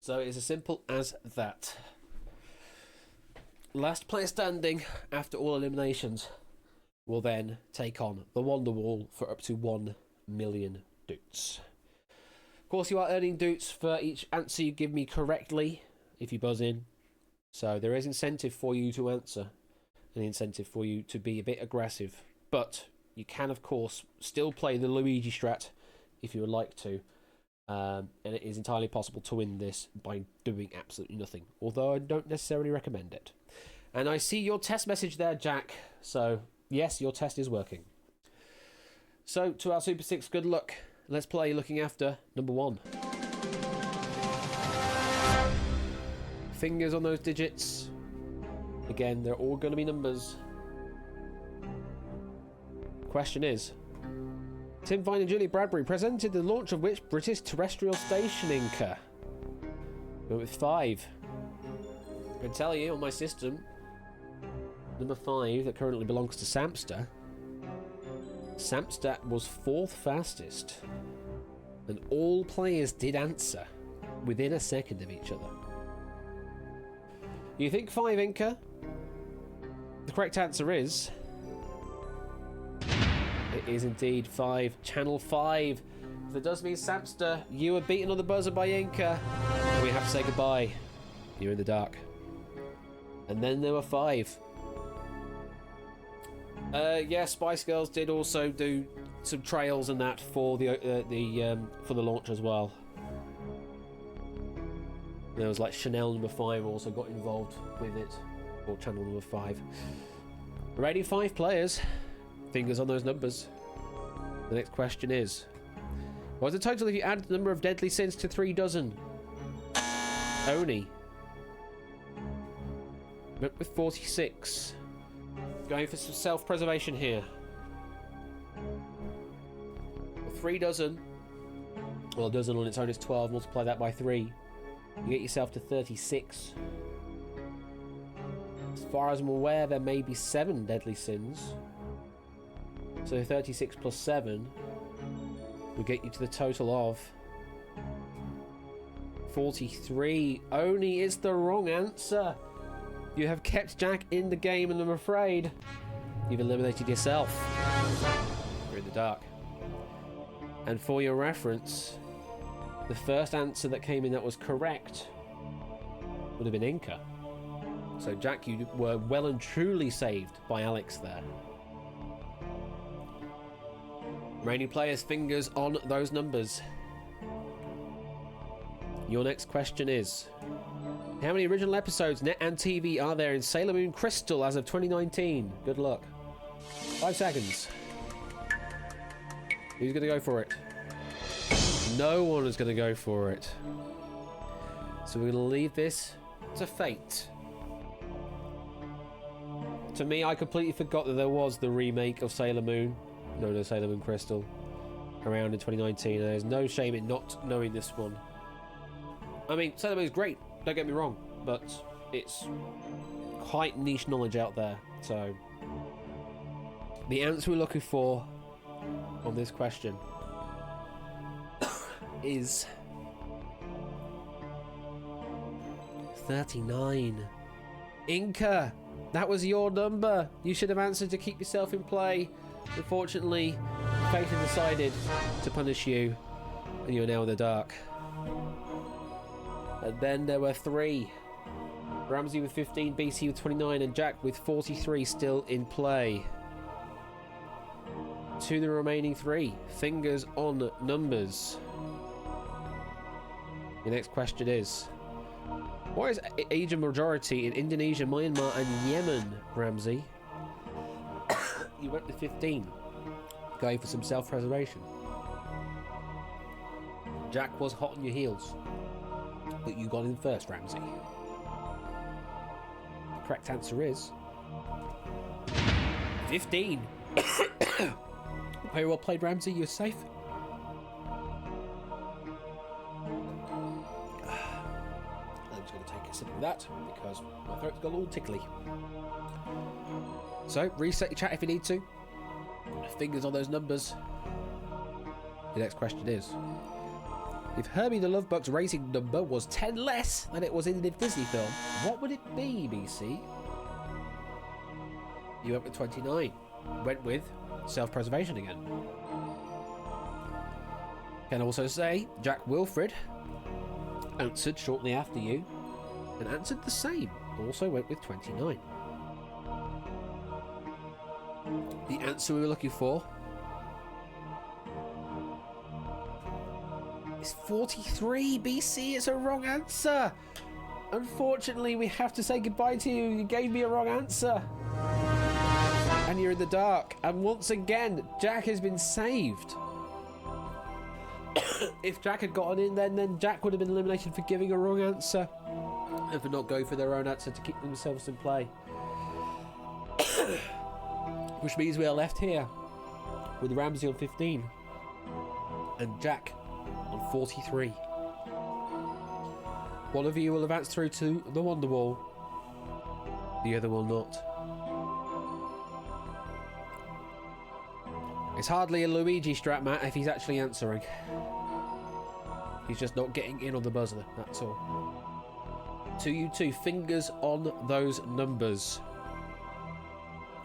So it's as simple as that. Last player standing after all eliminations will then take on the Wonder Wall for up to 1 million dutes. Of course, you are earning dutes for each answer you give me correctly if you buzz in. So there is incentive for you to answer, an incentive for you to be a bit aggressive. But you can, of course, still play the Luigi strat if you would like to. And it is entirely possible to win this by doing absolutely nothing, although I don't necessarily recommend it. And I see your test message there, Jack. So, yes, your test is working. So, to our Super 6, good luck. Let's play looking after number 1. Fingers on those digits. Again, they're all going to be numbers. Question is, Tim Vine and Julie Bradbury presented the launch of which British terrestrial station, Inca? Went with 5. I can tell you on my system, number 5 that currently belongs to Samster. Samster was 4th fastest, and all players did answer within a second of each other. You think 5, Inca? The correct answer is... it is indeed 5. Channel 5. That does mean, Samster, you were beaten on the buzzer by Inca. We have to say goodbye. You're in the dark. And then there were 5. Yeah, Spice Girls did also do some trails and that for the launch as well. There was like Chanel number 5 also got involved with it, or channel number 5. Ready, 5 players. Fingers on those numbers. The next question is, what is the total if you add the number of deadly sins to 3 dozen? Oni. Went with 46. Going for some self-preservation here. 3 dozen. Well, a dozen on its own is 12. Multiply that by 3. You get yourself to 36. As far as I'm aware, there may be 7 deadly sins. So 36 plus 7 will get you to the total of 43. Oni is the wrong answer. You have kept Jack in the game, and I'm afraid you've eliminated yourself. You're in the dark. And for your reference, the first answer that came in that was correct would have been Inca. So Jack, you were well and truly saved by Alex there. Remaining players, fingers on those numbers. Your next question is, how many original episodes, net and TV, are there in Sailor Moon Crystal as of 2019? Good luck. 5 seconds. Who's going to go for it? No one is going to go for it. So we're going to leave this to fate. To me, I completely forgot that there was the remake of Sailor Moon, known as Sailor Moon Crystal. around in 2019. And there's no shame in not knowing this one. I mean, Sailor Moon is great, don't get me wrong, but it's quite niche knowledge out there. So the answer we're looking for on this question is 39. Inca, that was your number. You should have answered to keep yourself in play. Unfortunately, fate has decided to punish you, and you're now in the dark. And then there were 3. Ramsey with 15, BC with 29, and Jack with 43 still in play. To the remaining 3. Fingers on numbers. The next question is, what is Asian majority in Indonesia, Myanmar and Yemen, Ramsey? You went with 15. Going for some self-preservation. Jack was hot on your heels, but you got in first, Ramsey. The correct answer is 15. Very well played, Ramsey. You're safe. I'm just going to take a sip of that because my throat's got all tickly. So, reset your chat if you need to. Fingers on those numbers. The next question is, if Herbie the Love Bug's racing number was 10 less than it was in the Disney film, what would it be, BC? You went with 29. Went with self-preservation again. Can also say Jack Wilfred answered shortly after you and answered the same. Also went with 29. The answer we were looking for is 43, BC. It's a wrong answer. Unfortunately, we have to say goodbye to you. You gave me a wrong answer. And you're in the dark. And once again, Jack has been saved. If Jack had gotten in then Jack would have been eliminated for giving a wrong answer and for not going for their own answer to keep themselves in play. Which means we are left here with Ramsey on 15 and Jack on 43. One of you will advance through to the Wonder Wall. The other will not. It's hardly a Luigi strat, Matt, if he's actually answering. He's just not getting in on the buzzer, that's all. To you two, fingers on those numbers.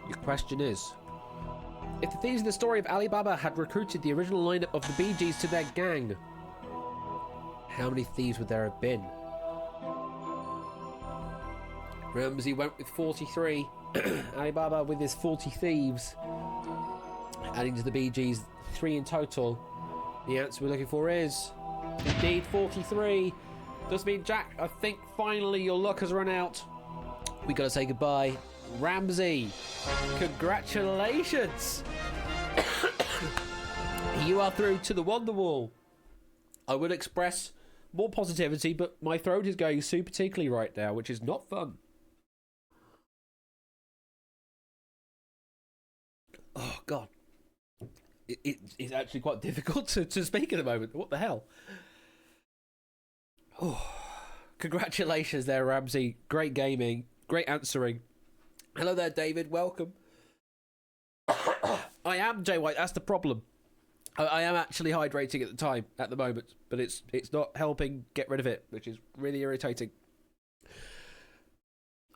Your question is, if the thieves in the story of Alibaba had recruited the original lineup of the Bee Gees to their gang, how many thieves would there have been? Ramsey went with 43. Alibaba with his 40 thieves. Adding to the Bee Gees, 3 in total. The answer we're looking for is indeed 43. Does mean, Jack, I think finally your luck has run out. We gotta say goodbye. Ramsey, congratulations. You are through to the Wonder Wall. I would express more positivity, but my throat is going super tickly right now, which is not fun. Oh, God. It's actually quite difficult to speak at the moment. What the hell? Oh, congratulations there, Ramsey. Great gaming. Great answering. Hello there, David. Welcome. I am, Jay White. That's the problem. I am actually hydrating at the moment, but it's not helping get rid of it, which is really irritating.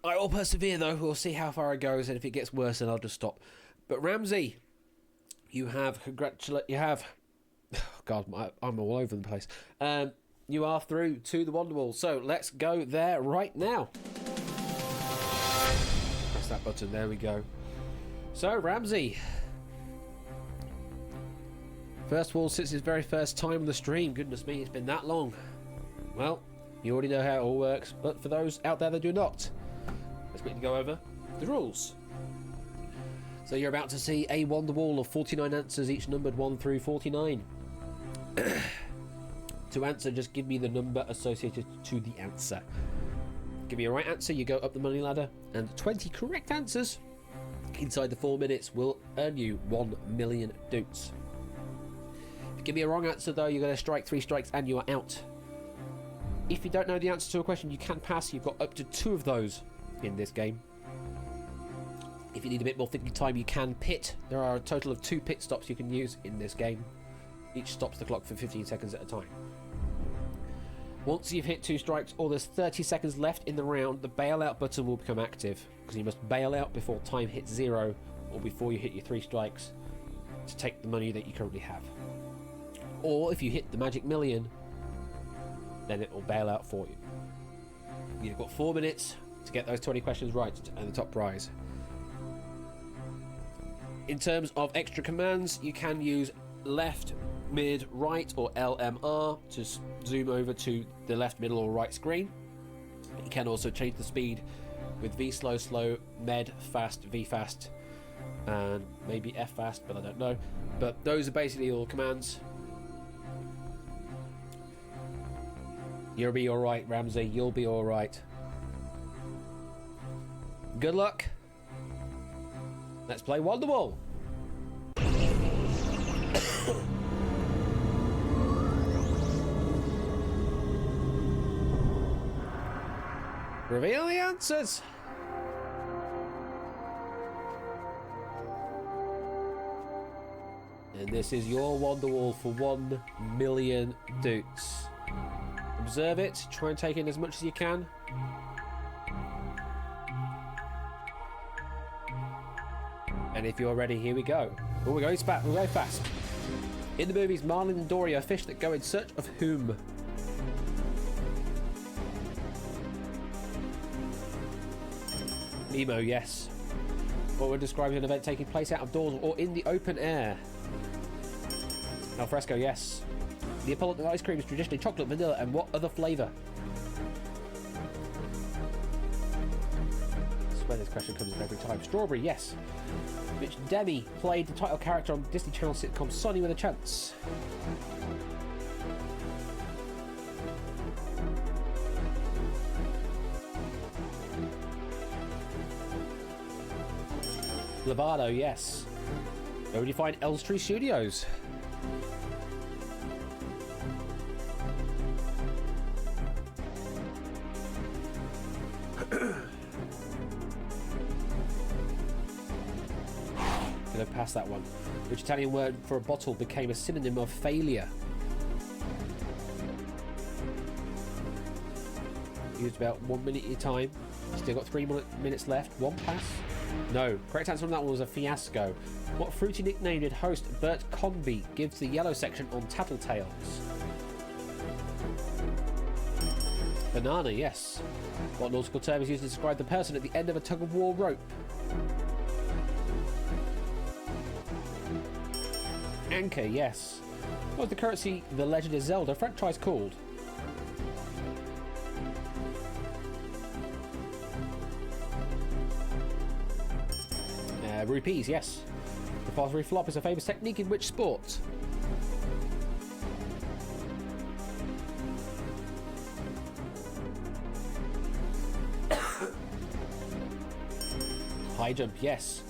I will persevere, though. We'll see how far it goes, and if it gets worse, then I'll just stop. But Ramsey, you have oh God, I'm all over the place. You are through to the Wonder Wall, so let's go there right now. Press that button. There we go. So Ramsey, first wall since his very first time on the stream. Goodness me, it's been that long. Well, you already know how it all works, but for those out there that do not, let's quickly go over the rules. So you're about to see a Wonder Wall of 49 answers, each numbered 1 through 49. To answer, just give me the number associated to the answer. Give me a right answer, you go up the money ladder, and 20 correct answers inside the 4 minutes will earn you 1 million doots. If you Give me a wrong answer though, you're going to strike 3 strikes and you are out. If you don't know the answer to a question, you can pass. You've got up to 2 of those in this game. If you need a bit more thinking time, you can pit. There are a total of 2 pit stops you can use in this game. Each stops the clock for 15 seconds at a time. Once you've hit 2 strikes or there's 30 seconds left in the round, the bailout button will become active, because you must bail out before time hits 0 or before you hit your 3 strikes to take the money that you currently have. Or if you hit the magic million, then it will bail out for you. You've got 4 minutes to get those 20 questions right and the top prize. In terms of extra commands, you can use left, mid, right or LMR to zoom over to the left, middle or right screen. You can also change the speed with V slow, slow, med, fast, V fast and maybe F fast, but I don't know. But those are basically all commands. You'll be alright, Ramsey, you'll be alright. Good luck. Let's play Wonderwall. Reveal the answers. And this is your Wonderwall for 1 million dukes. Observe it, try and take in as much as you can. And if you're ready, here we go. Oh, we're going fast. We're going fast. In the movies, Marlin and Dory are fish that go in search of whom? Nemo, yes. What we're describing an event taking place out of doors or in the open air. Al fresco, yes. Neapolitan ice cream is traditionally chocolate, vanilla, and what other flavour? I swear this question comes up every time. Strawberry, yes. Which Demi played the title character on Disney Channel sitcom Sonny with a Chance? Lovato, yes. Where would you find Elstree Studios? Gonna pass that one. Which Italian word for a bottle became a synonym of failure? Used about 1 minute at a time. Still got 3 minutes left. 1 pass? No. Correct answer on that one was a fiasco. What fruity nickname did host Bert Conby give to the yellow section on Tattletales? Banana, yes. What nautical term is used to describe the person at the end of a tug-of-war rope? Anchor, yes. What was the currency The Legend of Zelda franchise called? Rupees, yes. The Fosbury flop is a famous technique in which sport? High jump, yes.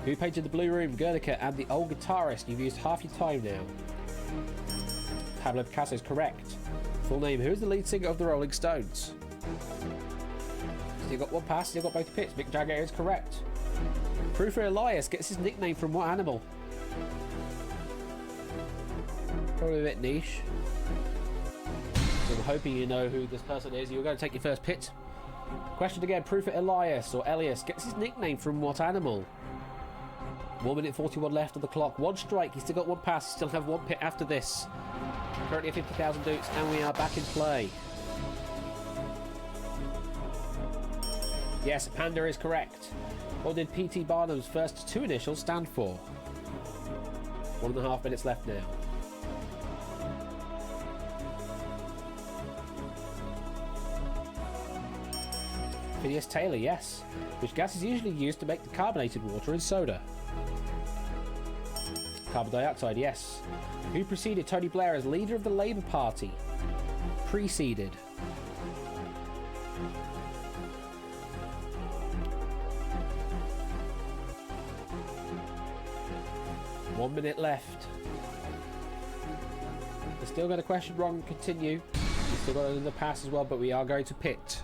Who painted the Blue Room, Guernica, and the old guitarist? You've used half your time now. Pablo Picasso is correct. Full name, who is the lead singer of the Rolling Stones? Still got 1 pass, still got both pits. Mick Jagger is correct. Proofer Elias gets his nickname from what animal? Probably a bit niche. So I'm hoping you know who this person is. You're going to take your first pit. Question again. Proofer Elias or Elias gets his nickname from what animal? 1 minute 41 left on the clock. 1 strike. He's still got 1 pass. Still have 1 pit after this. Currently at 50,000 dukes, and we are back in play. Yes, Panda is correct. What did P.T. Barnum's first 2 initials stand for? 1.5 minutes left now. Phineas Taylor, yes. Which gas is usually used to make the carbonated water in soda? Carbon dioxide, yes. Who preceded Tony Blair as leader of the Labour Party? Preceded. One minute left. We still got a question wrong. Continue. We still got another pass as well, but we are going to pit.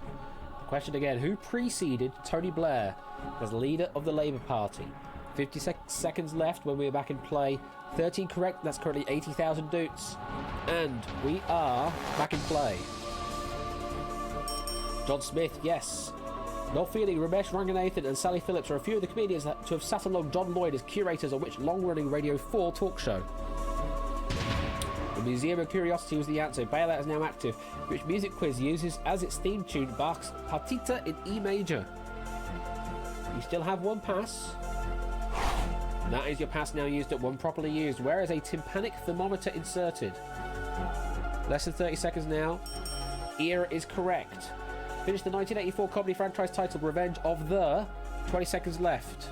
The question again: who preceded Tony Blair as leader of the Labour Party? 50 seconds left when we're back in play. 13 correct. That's currently 80,000 doots, and we are back in play. John Smith, yes. Noel Fielding, Ramesh Ranganathan and Sally Phillips are a few of the comedians to have sat along John Lloyd as curators on which long-running Radio 4 talk show? The Museum of Curiosity was the answer. Bailout is now active. Which music quiz uses as its theme tune Bach's Partita in E major? You still have one pass. And that is your pass now used at one properly used. Where is a tympanic thermometer inserted? Less than 30 seconds now. Ear is correct. Finish the 1984 comedy franchise titled Revenge of the... 20 seconds left.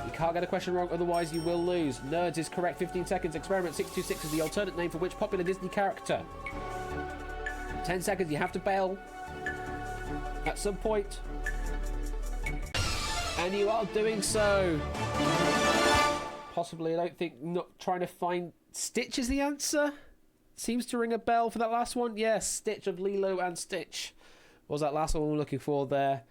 You can't get a question wrong, otherwise you will lose. Nerds is correct. 15 seconds. Experiment 626 is the alternate name for which popular Disney character? 10 seconds. You have to bail at some point. And you are doing so. Possibly, I don't think, not trying to find... Stitch is the answer? Seems to ring a bell for that last one. Yes, Stitch of Lilo and Stitch. What was that last one we were looking for there?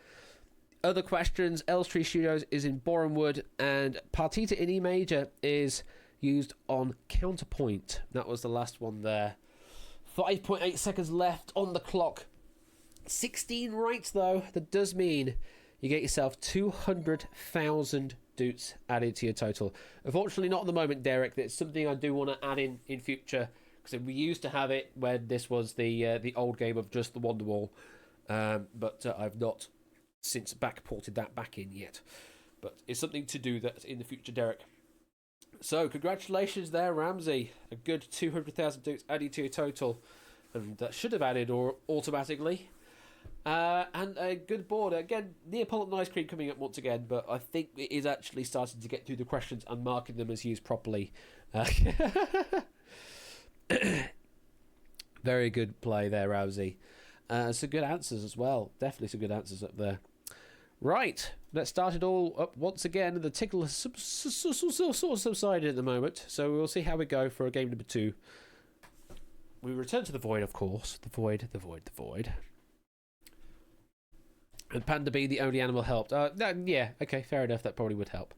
Other questions. Elstree Studios is in Borehamwood, and Partita in E major is used on Counterpoint. That was the last one there. 5.8 seconds left on the clock. 16 right, though. That does mean you get yourself 200,000 doots added to your total. Unfortunately, not at the moment, Derek. It's something I do want to add in future, because we used to have it when this was the old game of just the Wonderwall. But I've not since backported that back in yet. But it's something to do that in the future, Derek. So, congratulations there, Ramsey. A good 200,000 dukes added to your total. And that should have added or automatically. And a good board. Again, Neapolitan ice cream coming up once again, but I think it is actually starting to get through the questions and marking them as used properly. Very good play there, Ramsey. Some good answers as well. Definitely some good answers up there. Right, let's start it all up once again. The tickle has sort of subsided at the moment, so we'll see how we go for game number 2. We return to the void, of course. The void. And Panda being the only animal helped. Yeah, okay, fair enough. That probably would help.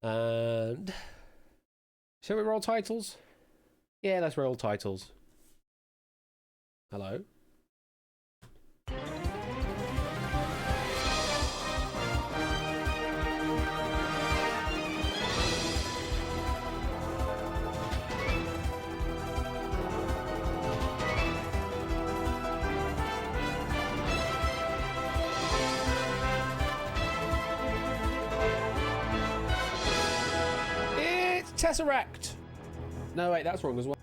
And shall we roll titles? Yeah, let's roll titles. Hello? It's Tesseract! No, wait, that's wrong as well.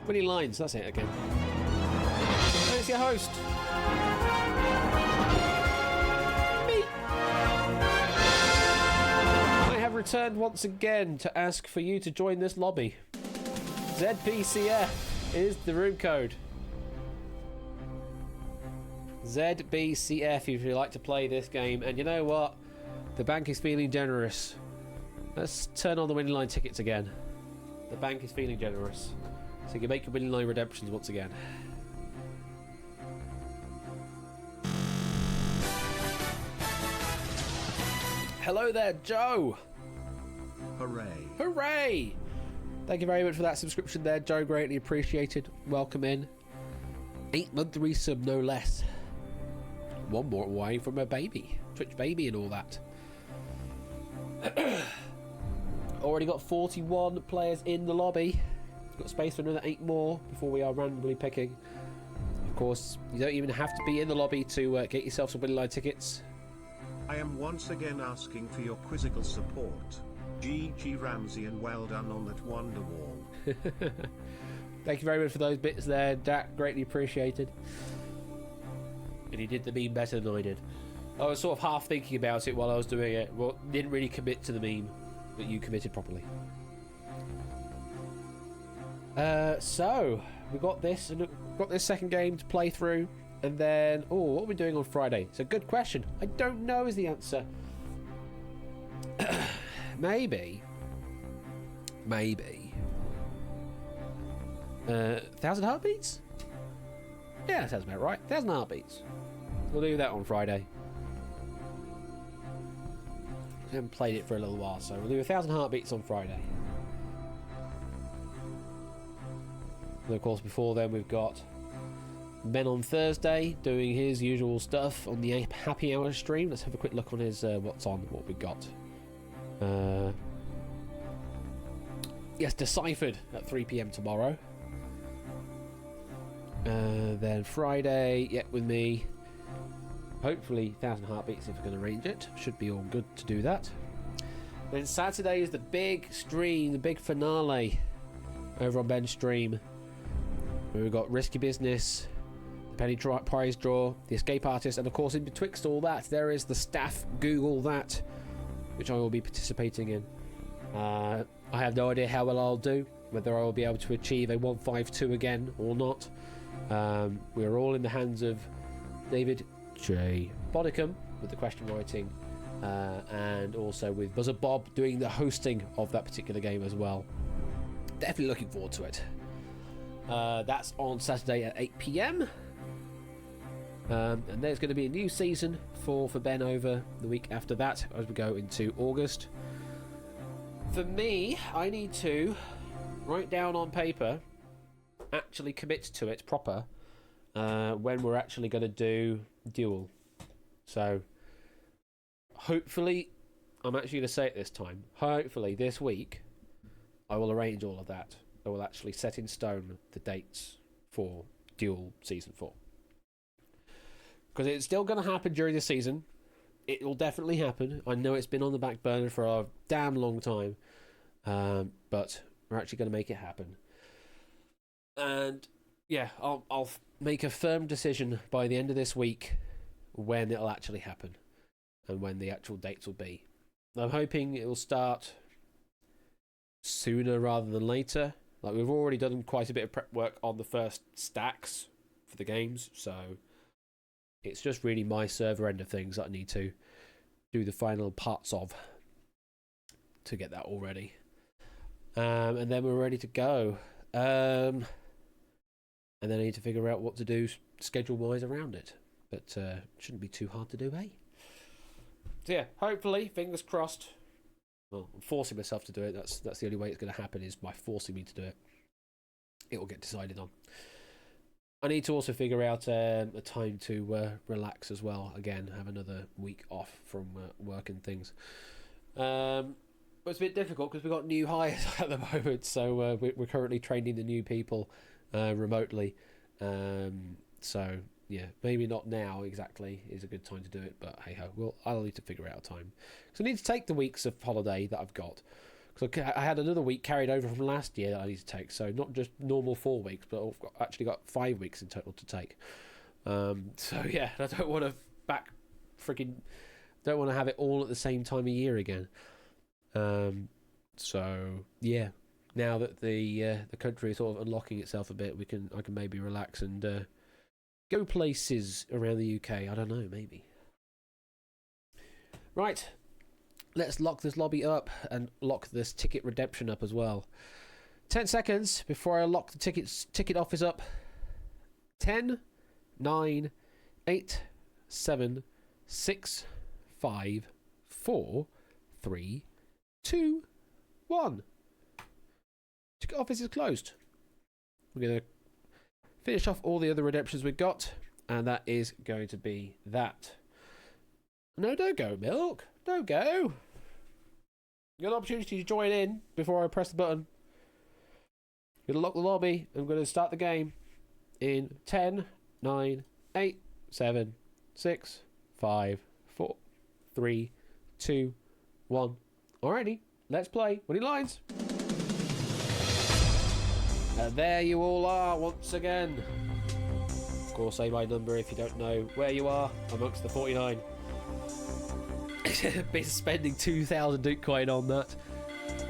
Winning lines, that's it again. It's your host. Me. I have returned once again to ask for you to join this lobby. ZBCF is the room code. ZBCF if you like to play this game. And you know what? The bank is feeling generous. Let's turn on the winning line tickets again. The bank is feeling generous. So you can make your winning line redemptions once again. Hello there, Joe! Hooray! Hooray! Thank you very much for that subscription there, Joe. Greatly appreciated. Welcome in. 8-month resub, no less. One more away from a baby. Twitch baby and all that. Already got 41 players in the lobby. Got space for another 8 more before we are randomly picking. Of course, you don't even have to be in the lobby to get yourself some winning line tickets. I am once again asking for your quizzical support. GG Ramsey, and well done on that Wonderwall. Thank you very much for those bits there, Dak. Greatly appreciated. And he did the meme better than I did. I was sort of half thinking about it while I was doing it. Well, didn't really commit to the meme, but you committed properly. So we got this, and got this second game to play through. And then, what are we doing on Friday? It's a good question. I don't know is the answer. Maybe. 1,000 heartbeats? Yeah, that sounds about right. 1,000 heartbeats. We'll do that on Friday. I haven't played it for a little while, so we'll do 1,000 heartbeats on Friday. And of course, before then, we've got Ben on Thursday doing his usual stuff on the Happy Hour stream. Let's have a quick look on his what's on, what we got. Yes, Deciphered at 3 PM tomorrow. Then Friday, yeah, with me. Hopefully 1,000 heartbeats if we can arrange it. Should be all good to do that. Then Saturday is the big stream, the big finale over on Ben's stream. We've got Risky Business, the Penny Prize Draw, the Escape Artist, and of course in betwixt all that there is the staff Google That, which I will be participating in. I have no idea how well I'll do, whether I will be able to achieve a 152 again or not. We're all in the hands of David J. Bodicum with the question writing, and also with Buzzer Bob doing the hosting of that particular game as well. Definitely looking forward to it. That's on Saturday at 8 PM. And there's going to be a new season for Ben over the week after that as we go into August. For me, I need to write down on paper, actually commit to it proper, when we're actually going to do Duel. So hopefully, I'm actually going to say it this time, hopefully this week I will arrange all of that. I will actually set in stone the dates for Duel Season 4. Because it's still going to happen during the season. It will definitely happen. I know it's been on the back burner for a damn long time. But we're actually going to make it happen. And yeah, I'll make a firm decision by the end of this week when it'll actually happen. And when the actual dates will be. I'm hoping it will start sooner rather than later. Like, we've already done quite a bit of prep work on the first stacks for the games, so it's just really my server end of things that I need to do the final parts of to get that all ready. And then we're ready to go. And then I need to figure out what to do schedule-wise around it. But shouldn't be too hard to do, eh? So yeah, hopefully, fingers crossed. Well, I'm forcing myself to do it. That's the only way it's going to happen, is by forcing me to do it. It will get decided on. I need to also figure out a time to relax as well. Again, have another week off from work and things. But it's a bit difficult because we've got new hires at the moment. So we're currently training the new people remotely. So yeah, maybe not now exactly is a good time to do it. But hey ho, I'll need to figure out a time. So I need to take the weeks of holiday that I've got. Because I had another week carried over from last year that I need to take. So not just normal 4 weeks, but I've actually got 5 weeks in total to take. So yeah, I don't want to don't want to have it all at the same time of year again. So yeah, now that the country is sort of unlocking itself a bit, I can maybe relax and go places around the UK. I don't know, maybe. Right. Let's lock this lobby up and lock this ticket redemption up as well. 10 seconds before I lock the ticket office up. 10, 9, 8, 7, 6, 5, 4, 3, 2, 1. Ticket office is closed. We're going to finish off all the other redemptions we've got, and that is going to be that. No, don't go, Milk. Don't go. You got an opportunity to join in before I press the button. I'm going to lock the lobby. I'm going to start the game in 10, 9, 8, 7, 6, 5, 4, 3, 2, 1. Alrighty, let's play. Winning lines. And there you all are once again. Of course, say my number if you don't know where you are amongst the 49. Been spending 2,000 Duke coin on that.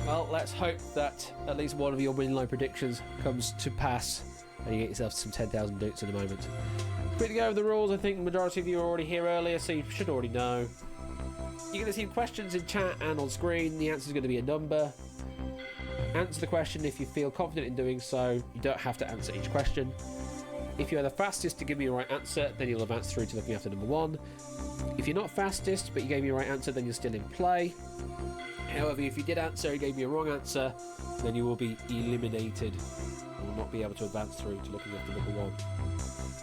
Well, let's hope that at least one of your win line predictions comes to pass and you get yourself some 10,000 Dukes in a moment. Quick to go over the rules. I think the majority of you were already here earlier, so you should already know. You're going to see questions in chat and on screen. The answer is going to be a number. answer the question if you feel confident in doing so. You don't have to answer each question. If you're the fastest to give me a right answer, then you'll advance through to looking after number 1. If you're not fastest, but you gave me a right answer, then you're still in play. However, if you did answer and gave me a wrong answer, then you will be eliminated. You will not be able to advance through to looking after number 1.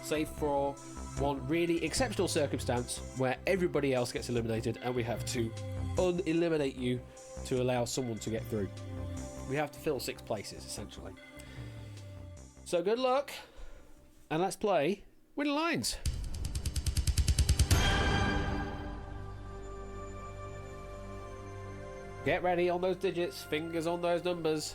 Save for one really exceptional circumstance where everybody else gets eliminated and we have to uneliminate you to allow someone to get through. We have to fill 6 places, essentially. So good luck, and let's play Winning Lines. Get ready on those digits, fingers on those numbers.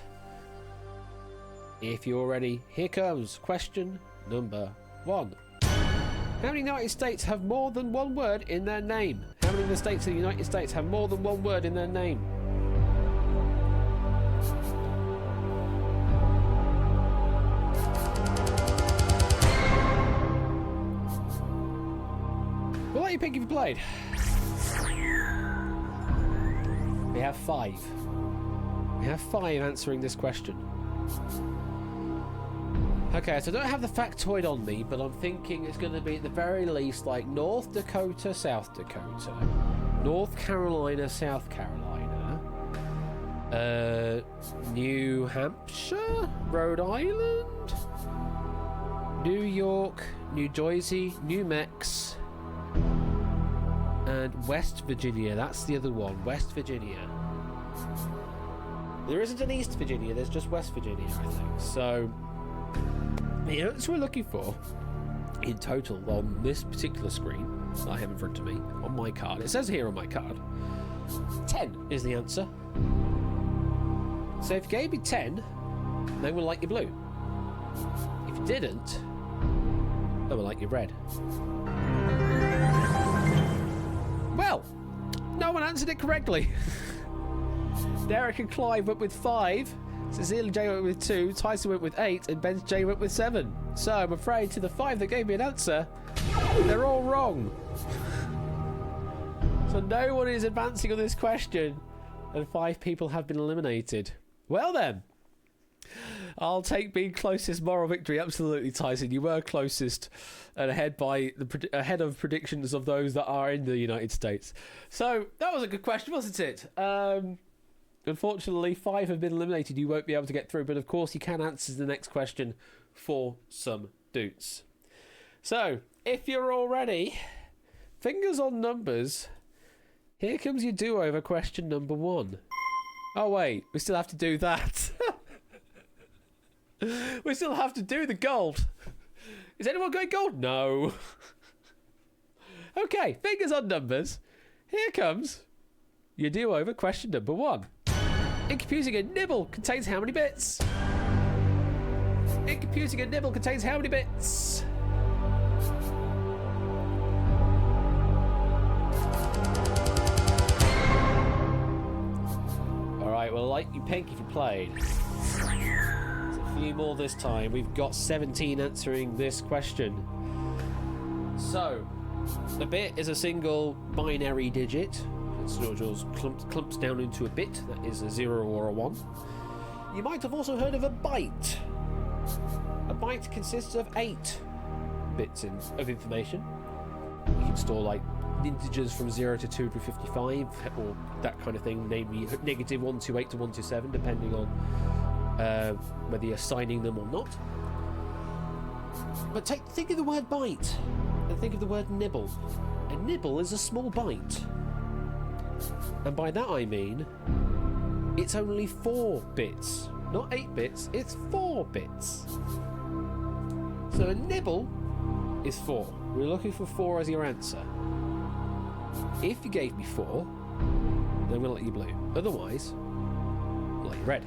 If you're ready, here comes question number 1. How many United States have more than one word in their name? How many of the states of the United States have more than one word in their name? We'll let you pick if you played. We have 5. We have 5 answering this question. Okay, so I don't have the factoid on me, but I'm thinking it's going to be at the very least like North Dakota, South Dakota, North Carolina, South Carolina, New Hampshire, Rhode Island, New York, New Jersey, New Mex, and West Virginia. That's the other one, West Virginia. There isn't an East Virginia, there's just West Virginia, I think. So the answer we're looking for in total on this particular screen that I have in front of me on my card, it says here on my card 10 is the answer. So if you gave me 10, then we'll light you blue. If you didn't, then we'll light you red. Well, no one answered it correctly. Derek and Clive went with 5, Cecilia and Jay went with 2, Tyson went with 8, and Ben J went with 7. So I'm afraid to the 5 that gave me an answer, they're all wrong. So no one is advancing on this question, and 5 people have been eliminated. Well then, I'll take being closest moral victory. Absolutely, Tyson, you were closest and ahead of predictions of those that are in the United States. So that was a good question, wasn't it? Unfortunately, 5 have been eliminated. You won't be able to get through, but of course you can answer the next question for some doots. So, if you're all ready, fingers on numbers, here comes your do-over question number 1. Oh wait, we still have to do that. We still have to do the gold. Is anyone going gold? No. Okay, fingers on numbers. Here comes your do-over question number 1. In computing, a nibble contains how many bits? In computing, a nibble contains how many bits? Alright, well, like you pink if you played. There's a few more this time. We've got 17 answering this question. So, the bit is a single binary digit. It clumps down into a bit, that is a 0 or a 1. You might have also heard of a byte. A byte consists of 8 bits of information. You can store like integers from 0 to 255 or that kind of thing, namely negative 128 to 127, depending on whether you're signing them or not. But think of the word byte and think of the word nibble. A nibble is a small byte. And by that I mean it's only 4 bits. Not 8 bits, it's 4 bits. So a nibble is 4. We're looking for 4 as your answer. If you gave me 4, then we'll let you blue. Otherwise, we'll let you red.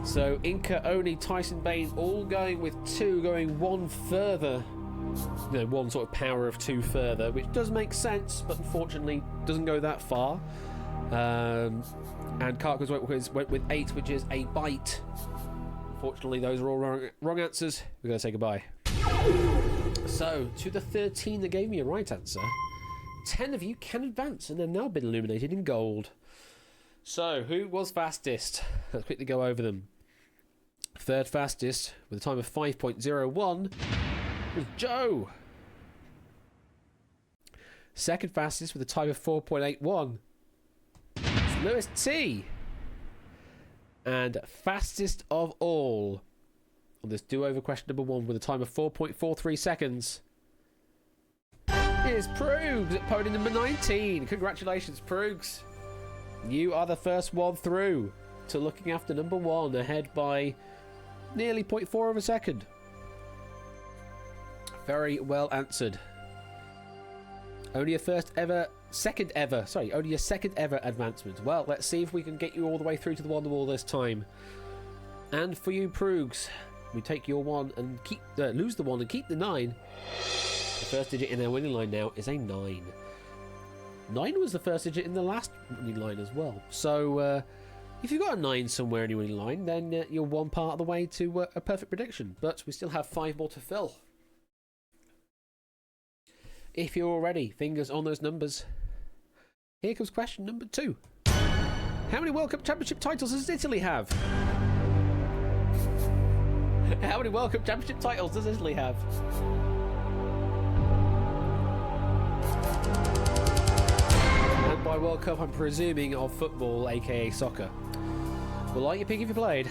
So Inca, Oni, Tyson, Bain all going with 2, going 1 further. You know, 1 sort of power of 2 further, which does make sense, but unfortunately doesn't go that far. And Carcos went with 8, which is a byte. Unfortunately, those are all wrong answers. We're going to say goodbye. So, to the 13 that gave me a right answer, 10 of you can advance and have now been illuminated in gold. So, who was fastest? Let's quickly go over them. Third fastest, with a time of 5.01, was Joe. Second fastest, with a time of 4.81, is Lewis T. And fastest of all, on this do-over question number 1, with a time of 4.43 seconds, is Proogs at podium number 19. Congratulations, Proogs. You are the first one through to looking after number 1, ahead by nearly 0.4 of a second. Very well answered. Only a second ever advancement. Well, let's see if we can get you all the way through to the Wonder Wall this time. And for you, Proogs, we take your 1 and lose the 1 and keep the 9. The first digit in our winning line now is a 9. 9 was the first digit in the last winning line as well. So, if you've got a 9 somewhere in your winning line, then you're one part of the way to a perfect prediction. But we still have 5 more to fill. If you're all ready, fingers on those numbers. Here comes question number 2. How many World Cup Championship titles does Italy have? How many World Cup Championship titles does Italy have? And by World Cup, I'm presuming of football, aka soccer. Well, like your pig if you played.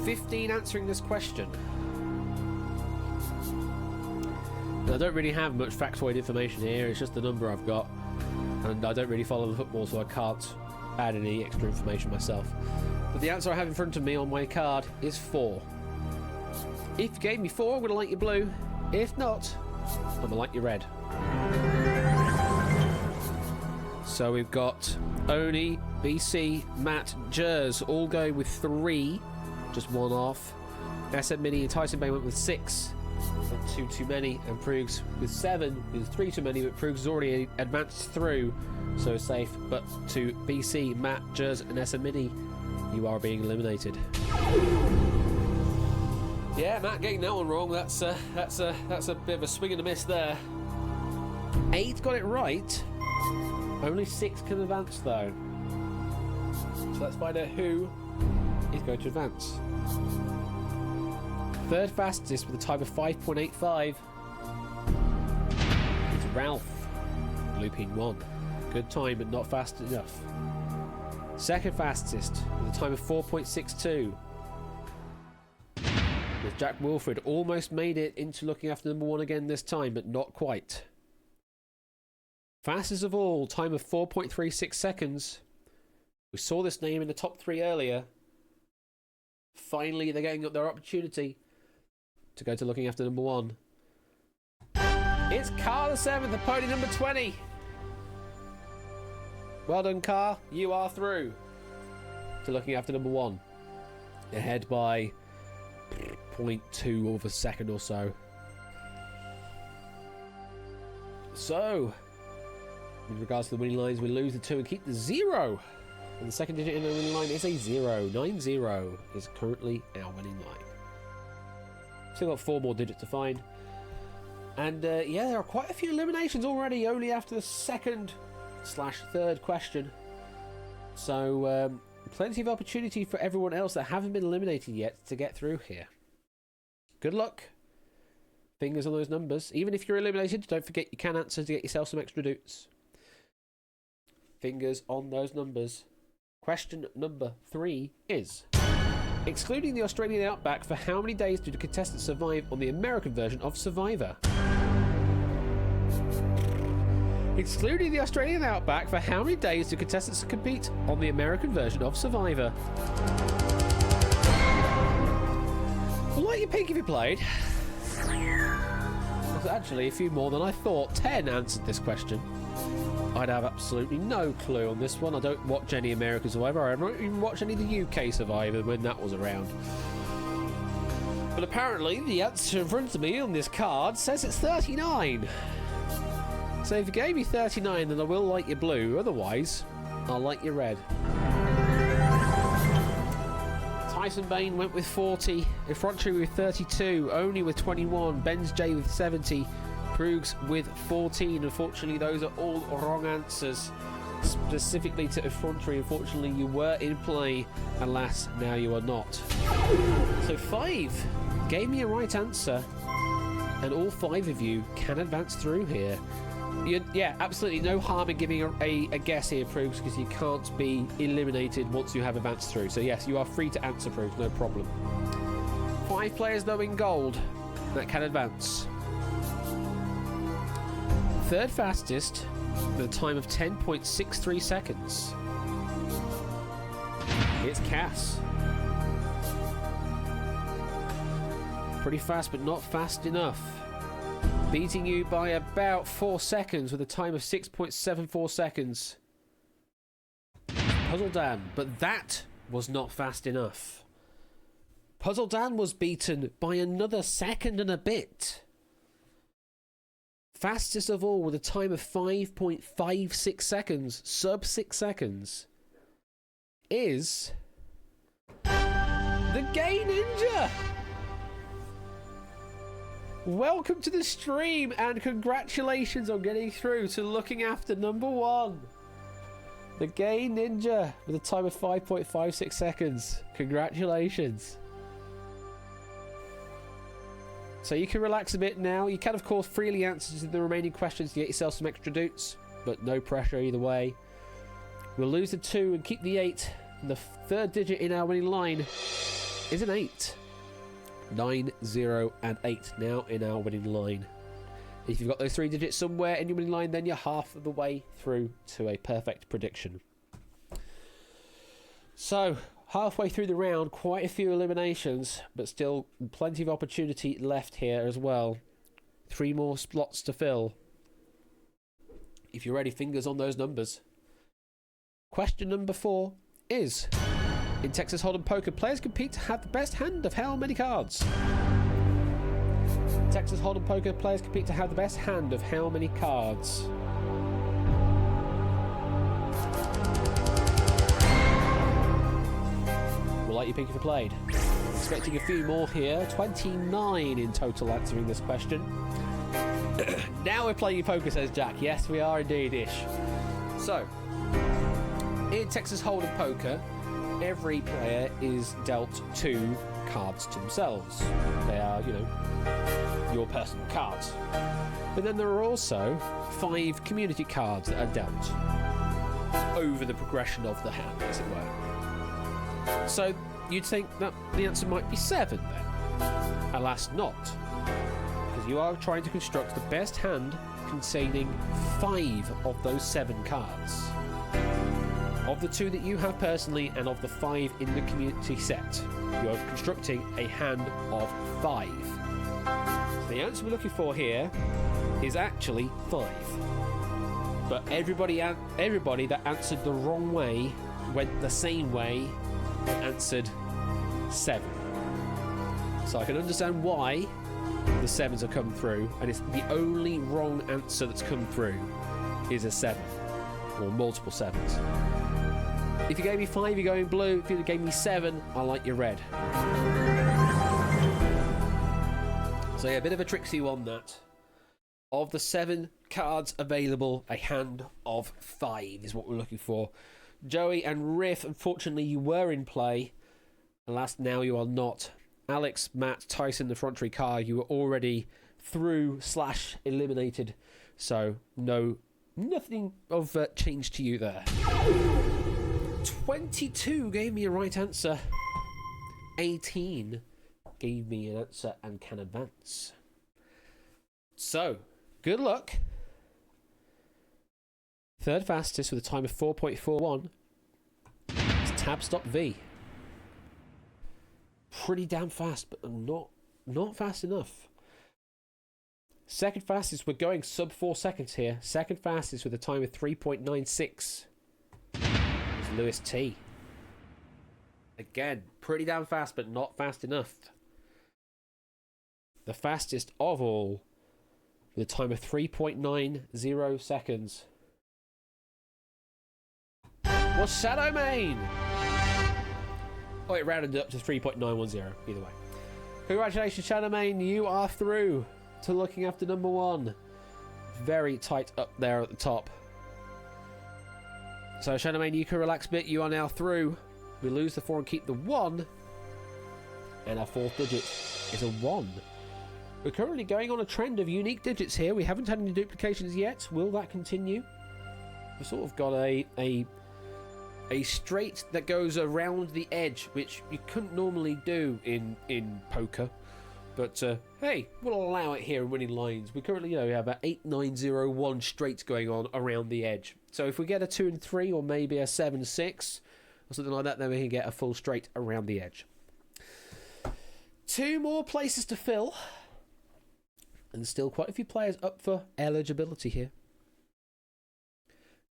15 answering this question. Now, I don't really have much factoid information here, it's just the number I've got. And I don't really follow the football, so I can't add any extra information myself. But the answer I have in front of me on my card is 4. If you gave me 4, I'm going to like your blue. If not, I'm going to like your red. So we've got Oni, BC, Matt, Jers all go with 3, just 1 off. SM Mini and Tyson Bay went with 6, and 2 too many, and Proogs with 7 is 3 too many, but Proogs has already advanced through, so safe. But to BC, Matt, Jers, and SM Mini, you are being eliminated. Yeah, Matt getting that one wrong. That's a bit of a swing and a miss there. 8 got it right. Only 6 can advance though. So let's find out who is going to advance. Third fastest with a time of 5.85 is Ralph. Looping 1. Good time, but not fast enough. Second fastest with a time of 4.62 with Jack Wilfred. Almost made it into looking after number 1 again this time, but not quite. Fastest of all, time of 4.36 seconds. We saw this name in the top 3 earlier. Finally, they're getting up their opportunity to go to looking after number 1. It's Car the 7th, at podium number 20. Well done, Car. You are through to looking after number 1. Ahead by 0.2 of a second or so. So, with regards to the winning lines, we lose the 2 and keep the 0. And the second digit in the winning line is a 0. 9-0 is currently our winning line. Still got 4 more digits to find. And yeah, there are quite a few eliminations already, only after the second/third question. So plenty of opportunity for everyone else that haven't been eliminated yet to get through here. Good luck. Fingers on those numbers. Even if you're eliminated, don't forget you can answer to get yourself some extra doots. Fingers on those numbers. Question number 3 is: excluding the Australian outback, for how many days do the contestants survive on the American version of Survivor? Excluding the Australian outback, for how many days do contestants compete on the American version of Survivor? Well, like your pink if you played. There's actually a few more than I thought. 10 answered this question. I'd have absolutely no clue on this one. I don't watch any American Survivor. I don't even watch any of the UK Survivor when that was around. But apparently the answer in front of me on this card says it's 39. So if you gave me 39, then I will like your blue. Otherwise, I'll like your red. Tyson Bain went with 40. Effrontery with 32. Oni with 21. Benz J with 70. Proogs with 14. Unfortunately, those are all wrong answers. specifically to effrontery. Unfortunately, you were in play. Alas, now you are not. So 5 gave me a right answer, and all 5 of you can advance through here. Yeah, absolutely no harm in giving a guess here, Proofs, because you can't be eliminated once you have advanced through. So yes, you are free to answer, Proofs, no problem. 5 players, though, in gold that can advance. Third fastest with a time of 10.63 seconds. It's Cass. Pretty fast, but not fast enough. Beating you by about 4 seconds with a time of 6.74 seconds. Puzzle Dan, but that was not fast enough. Puzzle Dan was beaten by another second and a bit. Fastest of all with a time of 5.56 seconds, sub 6 seconds, is the Gay Ninja. Welcome to the stream and congratulations on getting through to looking after number 1. The Gay Ninja with a time of 5.56 seconds. Congratulations. So you can relax a bit now. You can, of course, freely answer the remaining questions to get yourself some extra doots, but no pressure either way. We'll lose the 2 and keep the 8. And the third digit in our winning line is an 8. 9, 0, and 8 now in our winning line. If you've got those 3 digits somewhere in your winning line, then you're half of the way through to a perfect prediction. So, halfway through the round, quite a few eliminations, but still plenty of opportunity left here as well. 3 more slots to fill. If you're ready, fingers on those numbers. Question number 4 is: in Texas Hold'em Poker, players compete to have the best hand of how many cards? Texas Hold'em Poker, players compete to have the best hand of how many cards? We'll let you pick if you played. Expecting a few more here. 29 in total answering this question. Now we're playing poker, says Jack. Yes, we are indeed, Ish. So, in Texas Hold'em Poker, every player is dealt 2 cards to themselves. They are, your personal cards. But then there are also 5 community cards that are dealt over the progression of the hand, as it were. So you'd think that the answer might be 7 then. Alas, not. Because you are trying to construct the best hand containing 5 of those 7 cards. Of the 2 that you have personally and of the 5 in the community set, you are constructing a hand of 5. So the answer we're looking for here is actually 5. But everybody that answered the wrong way went the same way and answered 7. So I can understand why the 7s have come through, and it's the only wrong answer that's come through is a 7, or multiple 7s. If you gave me 5, you're going blue. If you gave me 7, I like your red. So yeah, a bit of a tricksy one, that. Of the 7 cards available, a hand of 5 is what we're looking for. Joey and Riff, unfortunately, you were in play. Alas, now you are not. Alex, Matt, Tyson, the front tree car, you were already through / eliminated. So nothing of change to you there. 22 gave me a right answer. 18 gave me an answer and can advance. So, good luck. Third fastest with a time of 4.41 is Tabstop V. Pretty damn fast, but not fast enough. Second fastest, we're going sub 4 seconds here. Second fastest with a time of 3.96 is Lewis T. Again, pretty damn fast, but not fast enough. The fastest of all with a time of 3.90 seconds was Shadowmane. Oh, it rounded up to 3.910, either way. Congratulations, Shadowmane, you are through to looking after number 1. Very tight up there at the top. So, Shadowmane, you can relax a bit. You are now through. We lose the 4 and keep the 1. And our 4th digit is a 1. We're currently going on a trend of unique digits here. We haven't had any duplications yet. Will that continue? We've sort of got a straight that goes around the edge, which you couldn't normally do in poker. But, hey, we'll allow it here in winning lines. We currently, have an 8, 9, 0, 1 straight going on around the edge. So if we get a 2 and 3, or maybe a 7, 6, or something like that, then we can get a full straight around the edge. 2 more places to fill. And still quite a few players up for eligibility here.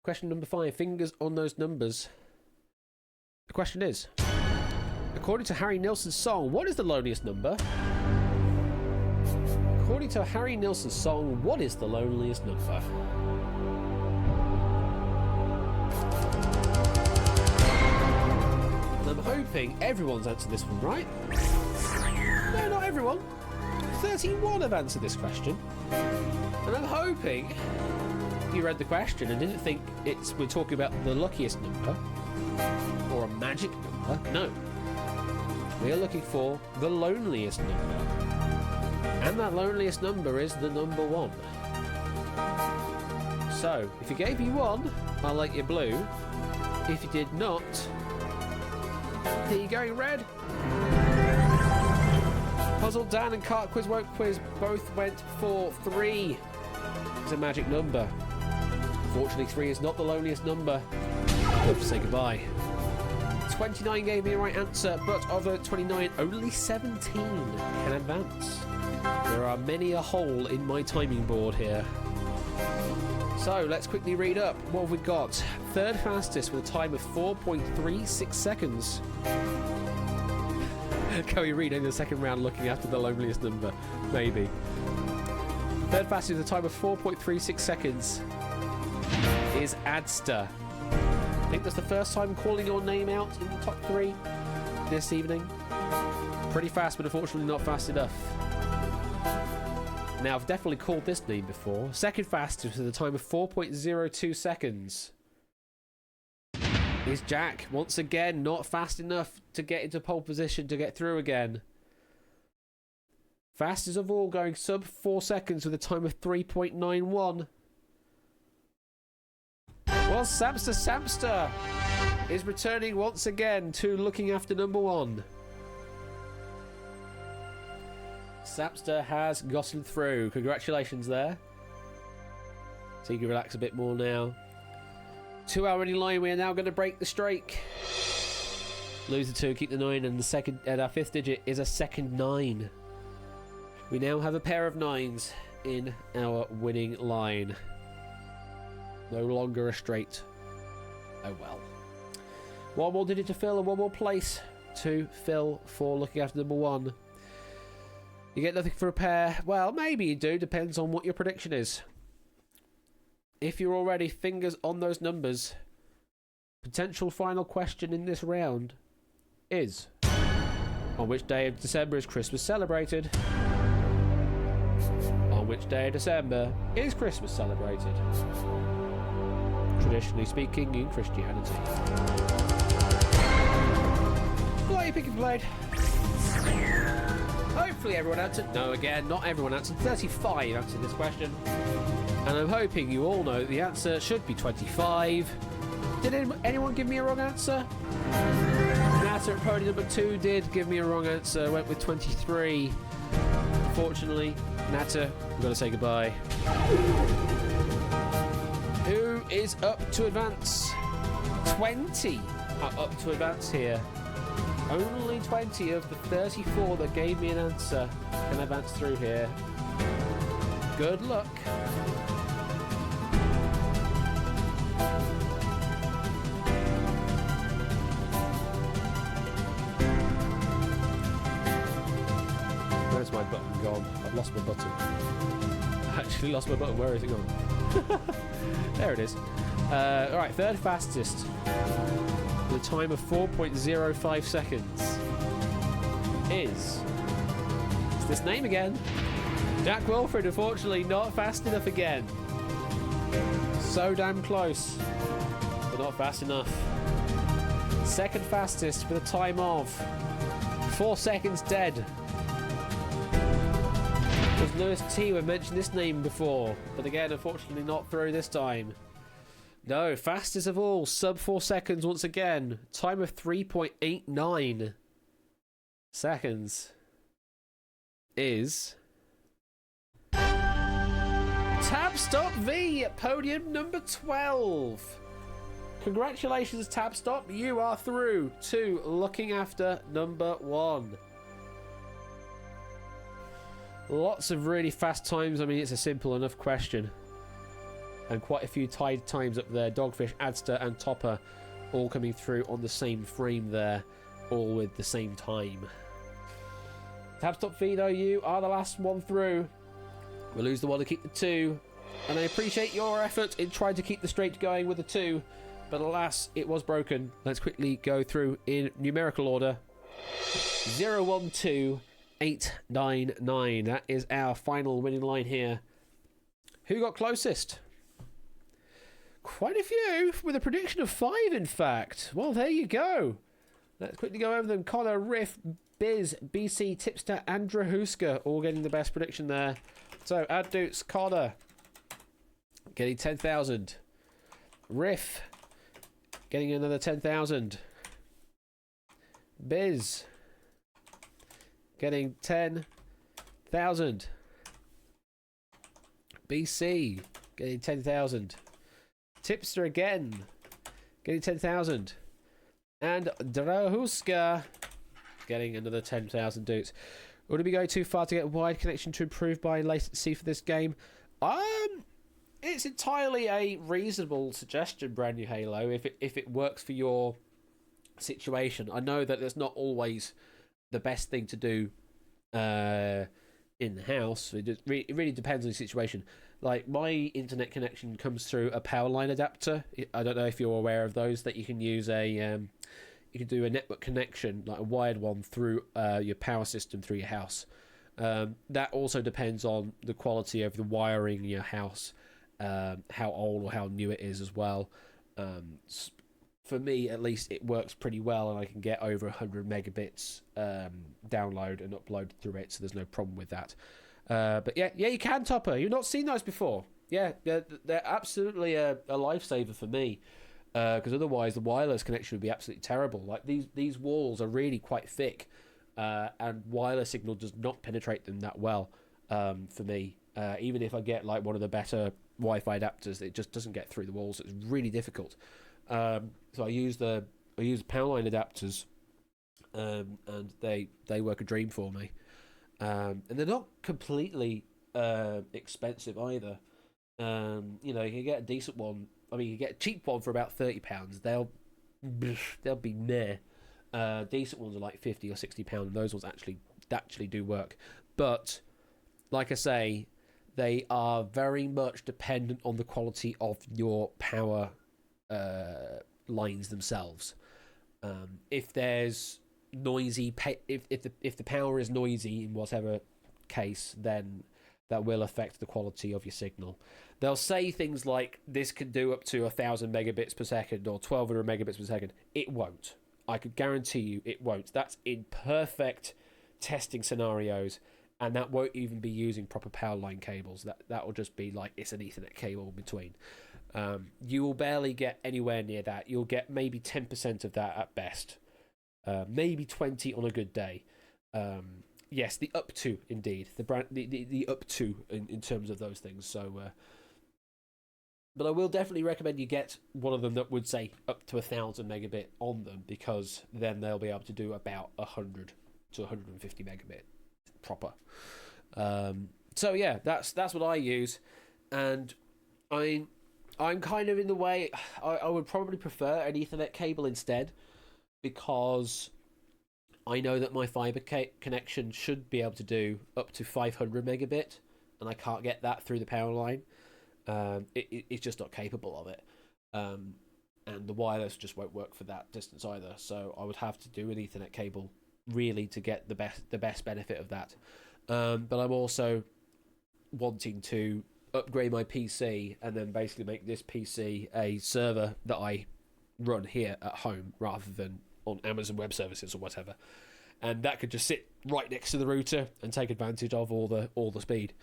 Question number 5. Fingers on those numbers. The question is, according to Harry Nilsson's song, what is the loneliest number? According to Harry Nilsson's song, what is the loneliest number? And I'm hoping everyone's answered this one right. No, not everyone. 31 have answered this question. And I'm hoping you read the question and didn't think we're talking about the luckiest number or a magic number. No. We are looking for the loneliest number. And that loneliest number is the number 1. So, if he gave you 1, I'll let you blue. If you did not, here you go, red. Puzzle Dan and Cart Quiz Won't Quiz both went for 3. It's a magic number. Unfortunately, 3 is not the loneliest number. I'll have to say goodbye. 29 gave me the right answer, but of the 29, only 17 can advance. There are many a hole in my timing board here. So, let's quickly read up. What have we got? 3rd fastest with a time of 4.36 seconds. Can we read in the second round looking after the loneliest number? Maybe. 3rd fastest with a time of 4.36 seconds is Adster. I think that's the first time calling your name out in the top 3 this evening. Pretty fast, but unfortunately not fast enough. Now, I've definitely called this name before. 2nd fastest with a time of 4.02 seconds is Jack. Once again, not fast enough to get into pole position to get through again. Fastest of all, going sub 4 seconds with a time of 3.91. Well, Samster is returning once again to looking after number 1. Samster has gotten through. Congratulations there. So you can relax a bit more now. 2 hour running line. We are now going to break the streak. Lose the 2, keep the 9, and our 5th digit is a second 9. We now have a pair of 9s in our winning line. No longer a straight. Oh well. 1 more digit to fill and 1 more place to fill for looking after number 1. You get nothing for a pair. Well, maybe you do. Depends on what your prediction is. If you're already fingers on those numbers, potential final question in this round is, on which day of December is Christmas celebrated? On which day of December is Christmas celebrated? Traditionally speaking, in Christianity. What are you picking, Blade? Hopefully everyone answered. No, again, not everyone answered. 35 answered this question. And I'm hoping you all know the answer should be 25. Did anyone give me a wrong answer? Natter at pony number 2 did give me a wrong answer. Went with 23. Unfortunately, Natter, we've got to say goodbye. Who is up to advance? 20 are up to advance here. Only 20 of the 34 that gave me an answer can advance through here. Good luck. Where's my button gone? I've lost my button. I actually lost my button. Where is it gone? There it is. Alright, 3rd fastest. The time of 4.05 seconds is this name again. Jack Wilfred, unfortunately not fast enough again. So damn close. but not fast enough. Second fastest with a time of 4 seconds dead. Was Lewis T. We mentioned this name before, but again, unfortunately not through this time. No, fastest of all, sub 4 seconds once again. Time of 3.89 seconds is Tabstop V at podium number 12. Congratulations, Tabstop. You are through to looking after number 1. Lots of really fast times. I mean, it's a simple enough question. And quite a few tied times up there. Dogfish, Adster, and Topper all coming through on the same frame there, all with the same time. Tabstop V, though, you are the last one through. We'll lose the one to keep the 2. And I appreciate your effort in trying to keep the straight going with the 2. But alas, it was broken. Let's quickly go through in numerical order. 012899. That is our final winning line here. Who got closest? Quite a few, with a prediction of 5, in fact. Well, there you go. Let's quickly go over them. Connor, Riff, Biz, BC, Tipster, and Drahuska all getting the best prediction there. So, Addoots, Connor getting 10,000. Riff getting another 10,000. Biz getting 10,000. BC getting 10,000. Tipster again getting 10,000. And Drahuska getting another 10,000 dudes. Would it be going too far to get a wide connection to improve by latency for this game? It's entirely a reasonable suggestion, Brand New Halo, if it works for your situation. I know that it's not always the best thing to do in the house. It really depends on the situation. Like, my internet connection comes through a power line adapter. I don't know if you're aware of those, that you can use you can do a network connection, like a wired one, through your power system through your house. That also depends on the quality of the wiring in your house, how old or how new it is as well. For me, at least, it works pretty well, and I can get over 100 megabits download and upload through it, so there's no problem with that. But yeah, you can, Topper. You've not seen those before. Yeah, they're absolutely a lifesaver for me, because otherwise the wireless connection would be absolutely terrible. Like, these walls are really quite thick, and wireless signal does not penetrate them that well for me. Even if I get like one of the better Wi-Fi adapters, it just doesn't get through the walls. It's really difficult. So I use power line adapters, and they work a dream for me. And they're not completely expensive either. You can get a decent one. I mean, you get a cheap one for about £30. They'll be near. Decent ones are like £50 or £60, and those ones actually do work. But like I say, they are very much dependent on the quality of your power lines themselves. If there's noisy, if the power is noisy in whatever case, then that will affect the quality of your signal. They'll say things like this can do up to 1,000 megabits per second or 1,200 megabits per second. It won't. I could guarantee you it won't. That's in perfect testing scenarios, and that won't even be using proper power line cables. That will just be like it's an Ethernet cable between. You will barely get anywhere near that. You'll get maybe 10% of that at best. Maybe 20 on a good day. Yes, the up to, indeed. The up to in terms of those things. So, but I will definitely recommend you get one of them that would say up to 1,000 megabit on them, because then they'll be able to do about 100 to 150 megabit proper. So yeah, that's what I use, and I'm kind of in the way. I would probably prefer an Ethernet cable instead, because I know that my fiber connection should be able to do up to 500 megabit, and I can't get that through the power line. It's just not capable of it, and the wireless just won't work for that distance either. So I would have to do an Ethernet cable really to get the best benefit of that. But I'm also wanting to upgrade my PC and then basically make this PC a server that I run here at home rather than on Amazon Web Services or whatever. And that could just sit right next to the router and take advantage of all the speed.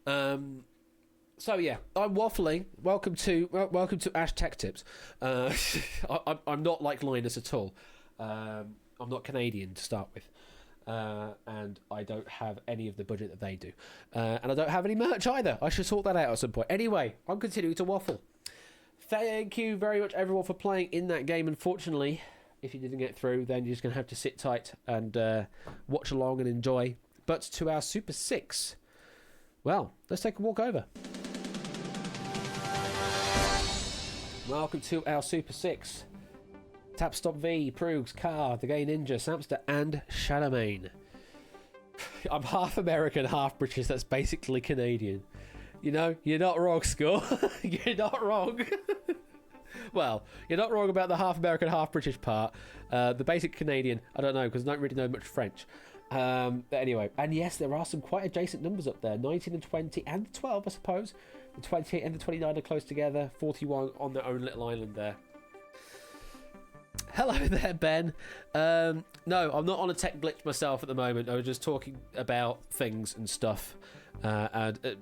So yeah, I'm waffling. Welcome to Ash Tech Tips. I'm not like Linus at all. I'm not Canadian to start with, and I don't have any of the budget that they do, and I don't have any merch either. I should sort that out at some point. Anyway, I'm continuing to waffle. Thank you very much, everyone, for playing in that game. Unfortunately, if you didn't get through, then you're just going to have to sit tight and watch along and enjoy. But to our Super 6, well, let's take a walk over. Welcome to our Super 6. Tap Stop V, Proogs, Car, The Gay Ninja, Samster, and Shadowmane. I'm half American, half British. That's basically Canadian. You know, you're not wrong, Skull. You're not wrong. Well, you're not wrong about the half American, half British part. The basic Canadian, I don't know, because I don't really know much French. But anyway, and yes, there are some quite adjacent numbers up there. 19 and 20 and 12, I suppose. The 28 and the 29 are close together. 41 on their own little island there. Hello there, Ben. No, I'm not on a tech glitch myself at the moment. I was just talking about things and stuff, and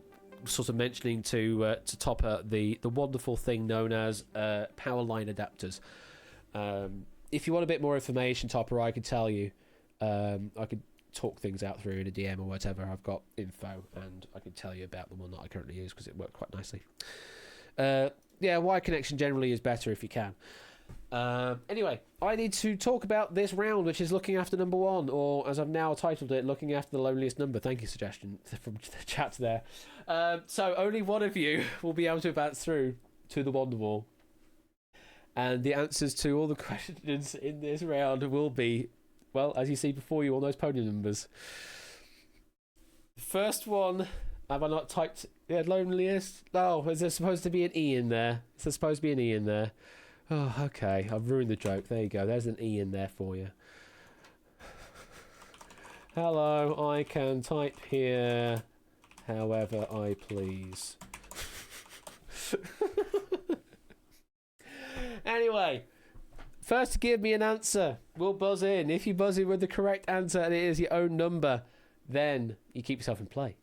sort of mentioning to Topper the wonderful thing known as power line adapters. If you want a bit more information, Topper, I can tell you. I could talk things out through in a DM or whatever. I've got info and I can tell you about them or not. I currently use because it worked quite nicely. Yeah, wire connection generally is better if you can. Anyway, I need to talk about this round, which is looking after number 1, or as I've now titled it, looking after the loneliest number. Thank you, suggestion from the chat there. So only one of you will be able to advance through to the Wonder Wall, and the answers to all the questions in this round will be, well, as you see before you, all those podium numbers. The first one, have I not typed? Yeah, loneliest. Oh, is there supposed to be an E in there? Is there supposed to be an E in there? Oh, okay. I've ruined the joke. There you go. There's an E in there for you. Hello, I can type here however I please. Anyway, first to give me an answer will buzz in. If you buzz in with the correct answer and it is your own number, then you keep yourself in play.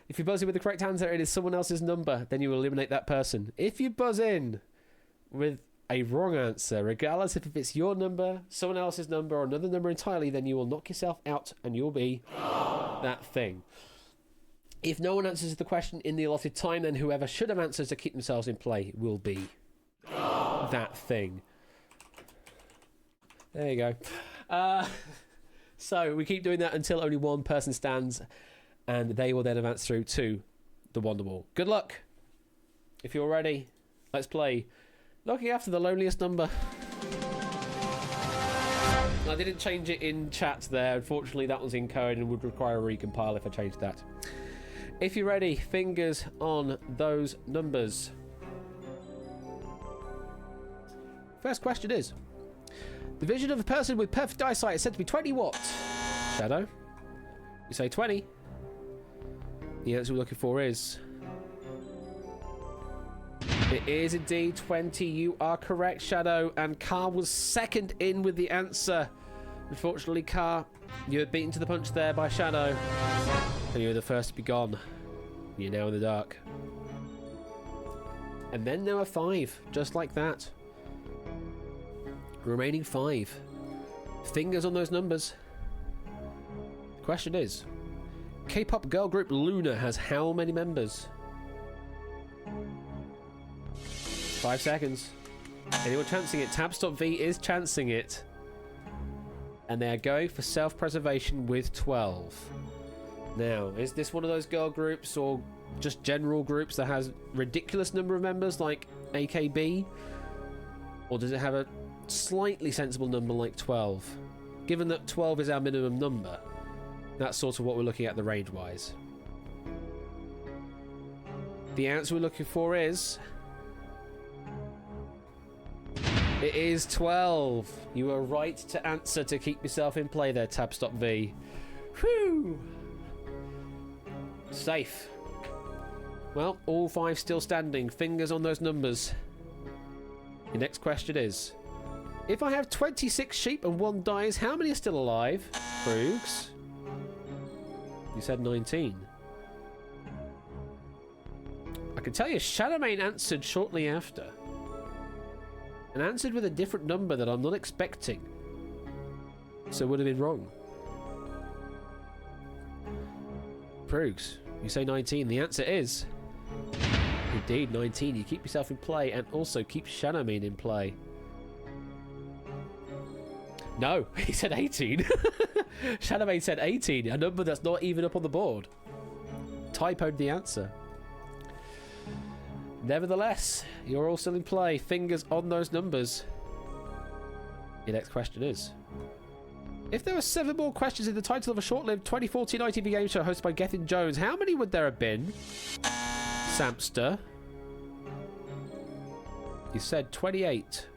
If you buzz in with the correct answer and it is someone else's number, then you will eliminate that person. If you buzz in with a wrong answer, regardless if it's your number, someone else's number, or another number entirely, then you will knock yourself out and you'll be that thing. If no one answers the question in the allotted time, then whoever should have answered to keep themselves in play will be that thing. There you go. So we keep doing that until only one person stands, and they will then advance through to the Wonder Wall. Good luck. If you're ready, let's play Looking After the Loneliest Number. I didn't change it in chat there. Unfortunately, that was in code and would require a recompile if I changed that. If you're ready, fingers on those numbers. First question is, the vision of a person with perfect eyesight is said to be 20 what? Shadow? You say 20. The answer we're looking for is... It is indeed 20. You are correct, Shadow. And Car was second in with the answer. Unfortunately, Car, you were beaten to the punch there by Shadow. And you were the first to be gone. You're now in the dark. And then there were 5, just like that. Remaining 5. Fingers on those numbers. The question is, K-pop girl group Luna has how many members? 5 seconds. Anyone chancing it? Tab.V is chancing it. And they are going for self-preservation with 12. Now, is this one of those girl groups or just general groups that has ridiculous number of members like AKB? Or does it have a slightly sensible number like 12? Given that 12 is our minimum number, that's sort of what we're looking at the range-wise. The answer we're looking for is... It is 12. You were right to answer to keep yourself in play there, Tab.V. Whew! Safe. Well, all 5 still standing. Fingers on those numbers. Your next question is, If I have 26 sheep and 1 dies, how many are still alive? Proogs. You said 19. I can tell you, Shadowmane answered shortly after. And answered with a different number that I'm not expecting. So would have been wrong. Proogs, you say 19. The answer is... indeed, 19. You keep yourself in play and also keep Shadowmane in play. No, he said 18. Shadowmane said 18, a number that's not even up on the board. Typoed the answer. Nevertheless, you're all still in play. Fingers on those numbers. Your next question is... if there were 7 more questions in the title of a short-lived 2014 ITV game show hosted by Gethin Jones, how many would there have been? Samster. You said 28.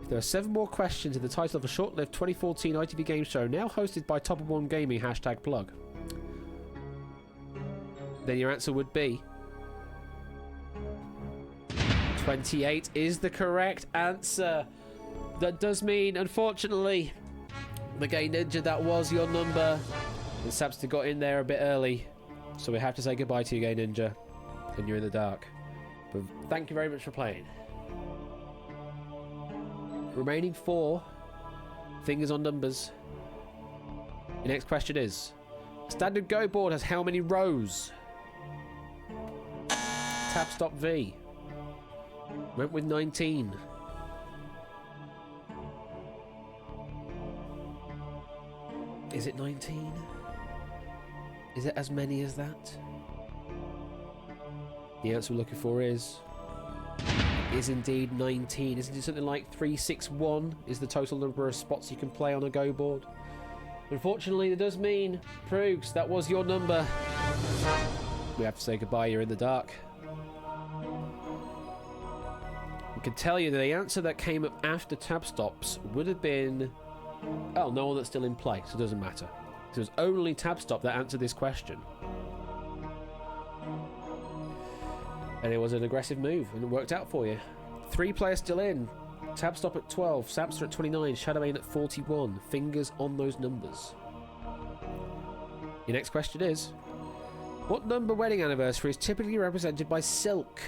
If there are 7 more questions in the title of a short-lived 2014 ITV game show now hosted by Top of One Gaming #plug, then your answer would be 28 is the correct answer. That does mean, unfortunately, the Game Ninja, that was your number. And Samster got in there a bit early. So we have to say goodbye to you, Game Ninja. And you're in the dark. But thank you very much for playing. Remaining 4. Fingers on numbers. Your next question is... standard Go board has how many rows? Tab stop V. Went with 19. Is it 19? Is it as many as that? The answer we're looking for is indeed 19. Isn't it something like 361 is the total number of spots you can play on a Go board? Unfortunately, that does mean, Proogs, that was your number. We have to say goodbye, you're in the dark. I can tell you that the answer that came up after tab stops would have been... oh, no one that's still in play, so it doesn't matter. So it was only tab stop that answered this question. And it was an aggressive move, and it worked out for you. 3 players still in. Tab stop at 12, Samster at 29, Shadowmane at 41. Fingers on those numbers. Your next question is... what number wedding anniversary is typically represented by silk?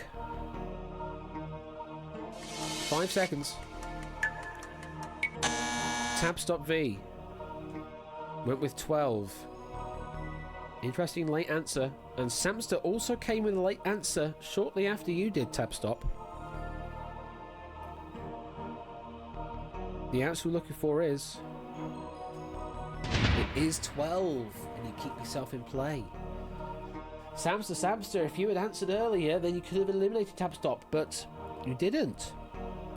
5 seconds. Tab stop V. Went with 12. Interesting late answer. And Samster also came with a late answer shortly after you did tab stop. The answer we're looking for is... it is 12. And you keep yourself in play. Samster, if you had answered earlier, then you could have eliminated tab stop. But you didn't.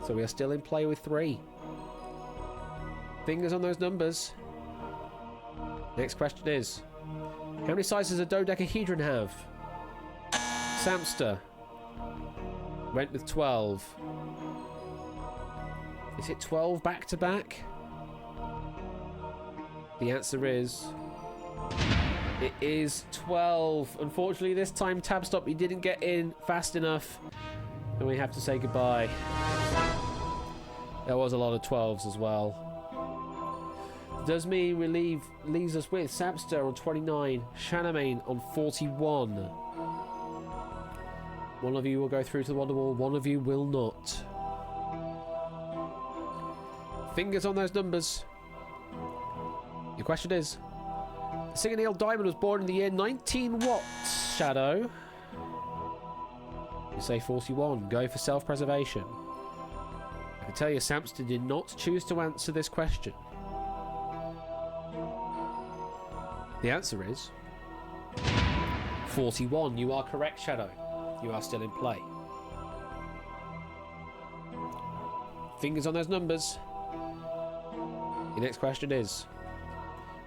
So we are still in play with 3. Fingers on those numbers. Next question is... how many sizes does a dodecahedron have? Samster went with 12. Is it 12 back to back? The answer is... it is 12. Unfortunately, this time tab stop, you didn't get in fast enough. And we have to say goodbye. There was a lot of 12s as well. Does mean we leaves us with Samster on 29, Shadowmane on 41. One of you will go through to the Wonder Wall, one of you will not. Fingers on those numbers. Your question is... the singer Neil Diamond was born in the year 19 what, Shadow? You say 41. Go for self-preservation. I can tell you Samster did not choose to answer this question. The answer is 41. You are correct, Shadow. You are still in play. Fingers on those numbers. Your next question is...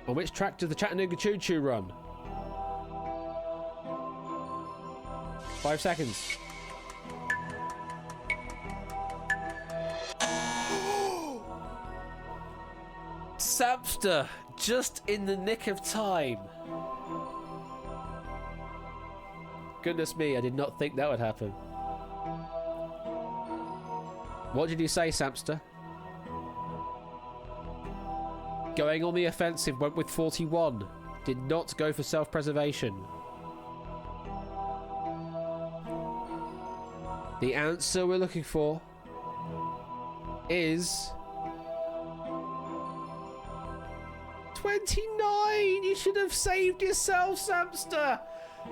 on which track does the Chattanooga Choo Choo run? 5 seconds. Samster, just in the nick of time. Goodness me, I did not think that would happen. What did you say, Samster? Going on the offensive, went with 41. Did not go for self-preservation. The answer we're looking for is 29. You should have saved yourself, Samster.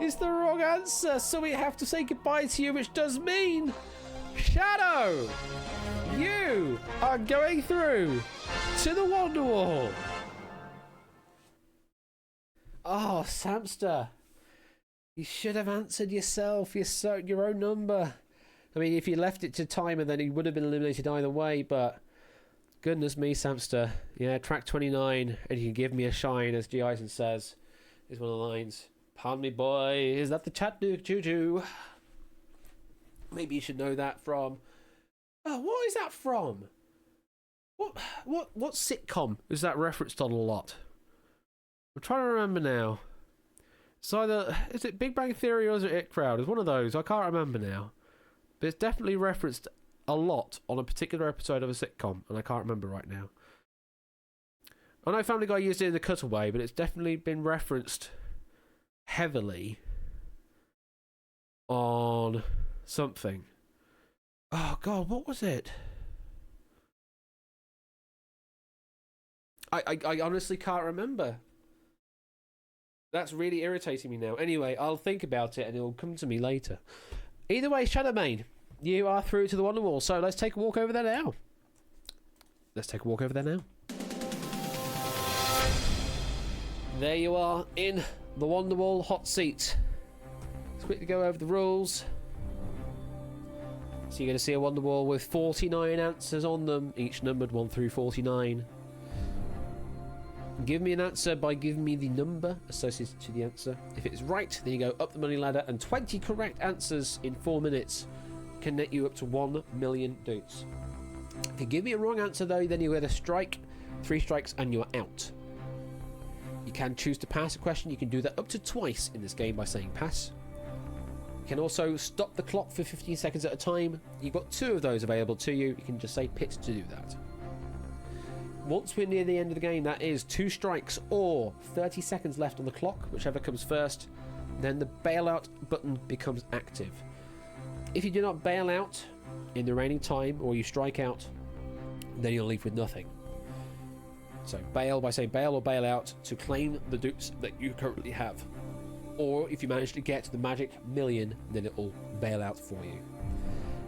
Is the wrong answer, so we have to say goodbye to you, which does mean Shadow, you are going through to the Wonder Wall. Oh, Samster, you should have answered yourself. Your own number. I mean, if you left it to timer, then he would have been eliminated either way, but goodness me, Samster. Yeah, track 29, and you can give me a shine, as G. Eisen says, is one of the lines. Pardon me, boy, is that the Chattanooga Choo-Choo? Maybe you should know that from... Oh, what is that from? What sitcom is that referenced on a lot? I'm trying to remember now. It's either... Is it Big Bang Theory or is it It Crowd? It's one of those. I can't remember now. But it's definitely referenced a lot on a particular episode of a sitcom, and I can't remember right now. I know Family Guy used it in the cutaway, but it's definitely been referenced heavily on something. Oh god, what was it? I honestly can't remember. That's really irritating me now. Anyway, I'll think about it and it'll come to me later. Either way, Shadowmane, you are through to the Wonder Wall, so let's take a walk over there now. There you are in the Wonder Wall hot seat. Let's quickly go over the rules. So you're going to see a Wonder Wall with 49 answers on them, each numbered 1 through 49. Give me an answer by giving me the number associated to the answer. If it's right, then you go up the money ladder, and 20 correct answers in 4 minutes can net you up to 1 million doots. If you give me a wrong answer though, then you get a strike, 3 strikes, and you're out. You can choose to pass a question. You can do that up to twice in this game by saying pass. You can also stop the clock for 15 seconds at a time. You've got 2 of those available to you. You can just say pit to do that. Once we're near the end of the game, that is 2 strikes or 30 seconds left on the clock, whichever comes first, then the bailout button becomes active. If you do not bail out in the remaining time, or you strike out, then you'll leave with nothing. So bail by saying bail or bail out to claim the dupes that you currently have. Or if you manage to get to the magic million, then it will bail out for you.